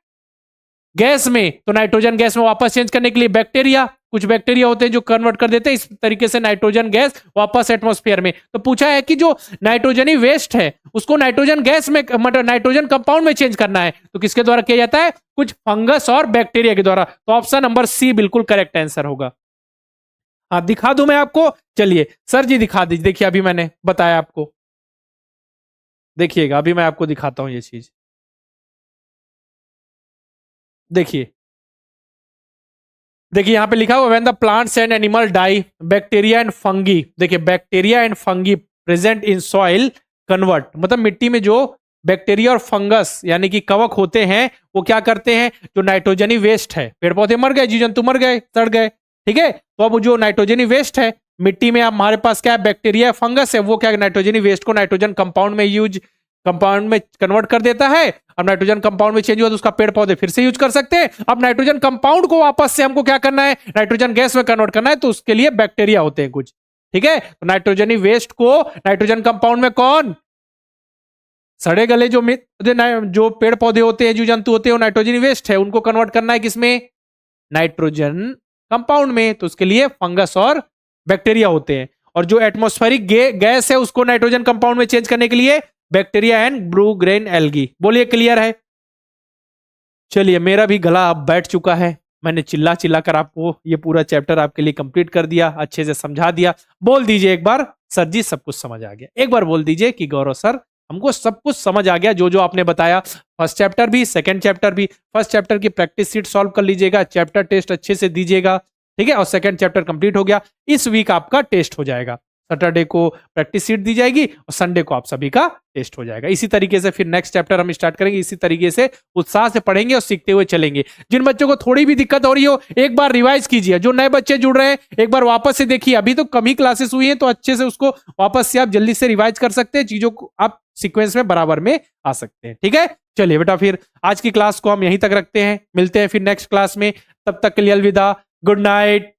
गैस में, तो नाइट्रोजन गैस में वापस चेंज करने के लिए बैक्टीरिया, कुछ बैक्टीरिया होते हैं जो कन्वर्ट कर देते हैं इस तरीके से नाइट्रोजन गैस वापस एटमॉस्फेयर में। तो पूछा है कि जो नाइट्रोजनी वेस्ट है उसको नाइट्रोजन गैस में, मतलब नाइट्रोजन कंपाउंड में चेंज करना है, तो किसके द्वारा किया जाता है? कुछ फंगस और बैक्टीरिया के द्वारा। तो ऑप्शन नंबर सी बिल्कुल करेक्ट आंसर होगा। हाँ, दिखा दूं मैं आपको? चलिए सर जी दिखा दीजिए। देखिए अभी मैंने बताया आपको, देखिएगा अभी मैं आपको दिखाता हूं ये चीज। देखिए देखिए यहां पे लिखा हुआ when the plants and animal die bacteria and fungi, देखिए bacteria and fungi present in soil convert, मतलब मिट्टी में जो बैक्टीरिया और फंगस यानी कि कवक होते हैं वो क्या करते हैं? जो नाइट्रोजनी वेस्ट है, पेड़ पौधे मर गए, जीव जंतु मर गए, सड़ गए, ठीक है, तो अब जो नाइट्रोजनी वेस्ट है मिट्टी में, अब हमारे पास क्या है? बैक्टीरिया फंगस है, वो क्या नाइट्रोजनी वेस्ट को नाइट्रोजन कंपाउंड में कंपाउंड में कन्वर्ट कर देता है। अब नाइट्रोजन कंपाउंड में चेंज हुआ तो उसका पेड़ पौधे फिर से यूज कर सकते हैं। अब नाइट्रोजन कंपाउंड को वापस से हमको क्या करना है? नाइट्रोजन गैस में कन्वर्ट करना है, तो उसके लिए बैक्टीरिया होते हैं कुछ, ठीक है। तो नाइट्रोजनी वेस्ट को नाइट्रोजन कंपाउंड में कौन? सड़े गले जो पेड़ पौधे होते हैं, जो जंतु होते हैं, वो नाइट्रोजनी वेस्ट है, उनको कन्वर्ट करना है किसमें? नाइट्रोजन कंपाउंड में, तो उसके लिए फंगस और बैक्टीरिया होते हैं। और जो एटमॉस्फेरिक गैस है उसको नाइट्रोजन कंपाउंड में चेंज करने के लिए bacteria and blue grain algae. बोलिए क्लियर है? चलिए मेरा भी गला अब बैठ चुका है, मैंने चिल्ला चिल्ला कर आपको ये पूरा चैप्टर आपके लिए कंप्लीट कर दिया, अच्छे से समझा दिया। बोल दीजिए एक बार, सर जी सब कुछ समझ आ गया। एक बार बोल दीजिए कि गौरव सर हमको सब कुछ समझ आ गया, जो जो आपने बताया, फर्स्ट चैप्टर भी सेकंड चैप्टर भी। फर्स्ट चैप्टर की प्रैक्टिस सीट सॉल्व कर लीजिएगा, चैप्टर टेस्ट अच्छे से दीजिएगा, ठीक है, और सेकंड चैप्टर कंप्लीट हो गया। इस वीक आपका टेस्ट हो जाएगा, सैटरडे को प्रैक्टिस सीट दी जाएगी और संडे को आप सभी का टेस्ट हो जाएगा। इसी तरीके से फिर नेक्स्ट चैप्टर हम स्टार्ट करेंगे, इसी तरीके से उत्साह से पढ़ेंगे और सीखते हुए चलेंगे। जिन बच्चों को थोड़ी भी दिक्कत हो रही हो एक बार रिवाइज कीजिए, जो नए बच्चे जुड़ रहे हैं एक बार वापस से देखिए, अभी तो कम ही क्लासेस हुई हैं तो अच्छे से उसको वापस से आप जल्दी से रिवाइज कर सकते हैं, चीजों को आप सीक्वेंस में बराबर में आ सकते हैं, ठीक है। चलिए बेटा फिर आज की क्लास को हम यहीं तक रखते हैं, मिलते हैं फिर नेक्स्ट क्लास में, तब तक के लिए अलविदा, गुड नाइट।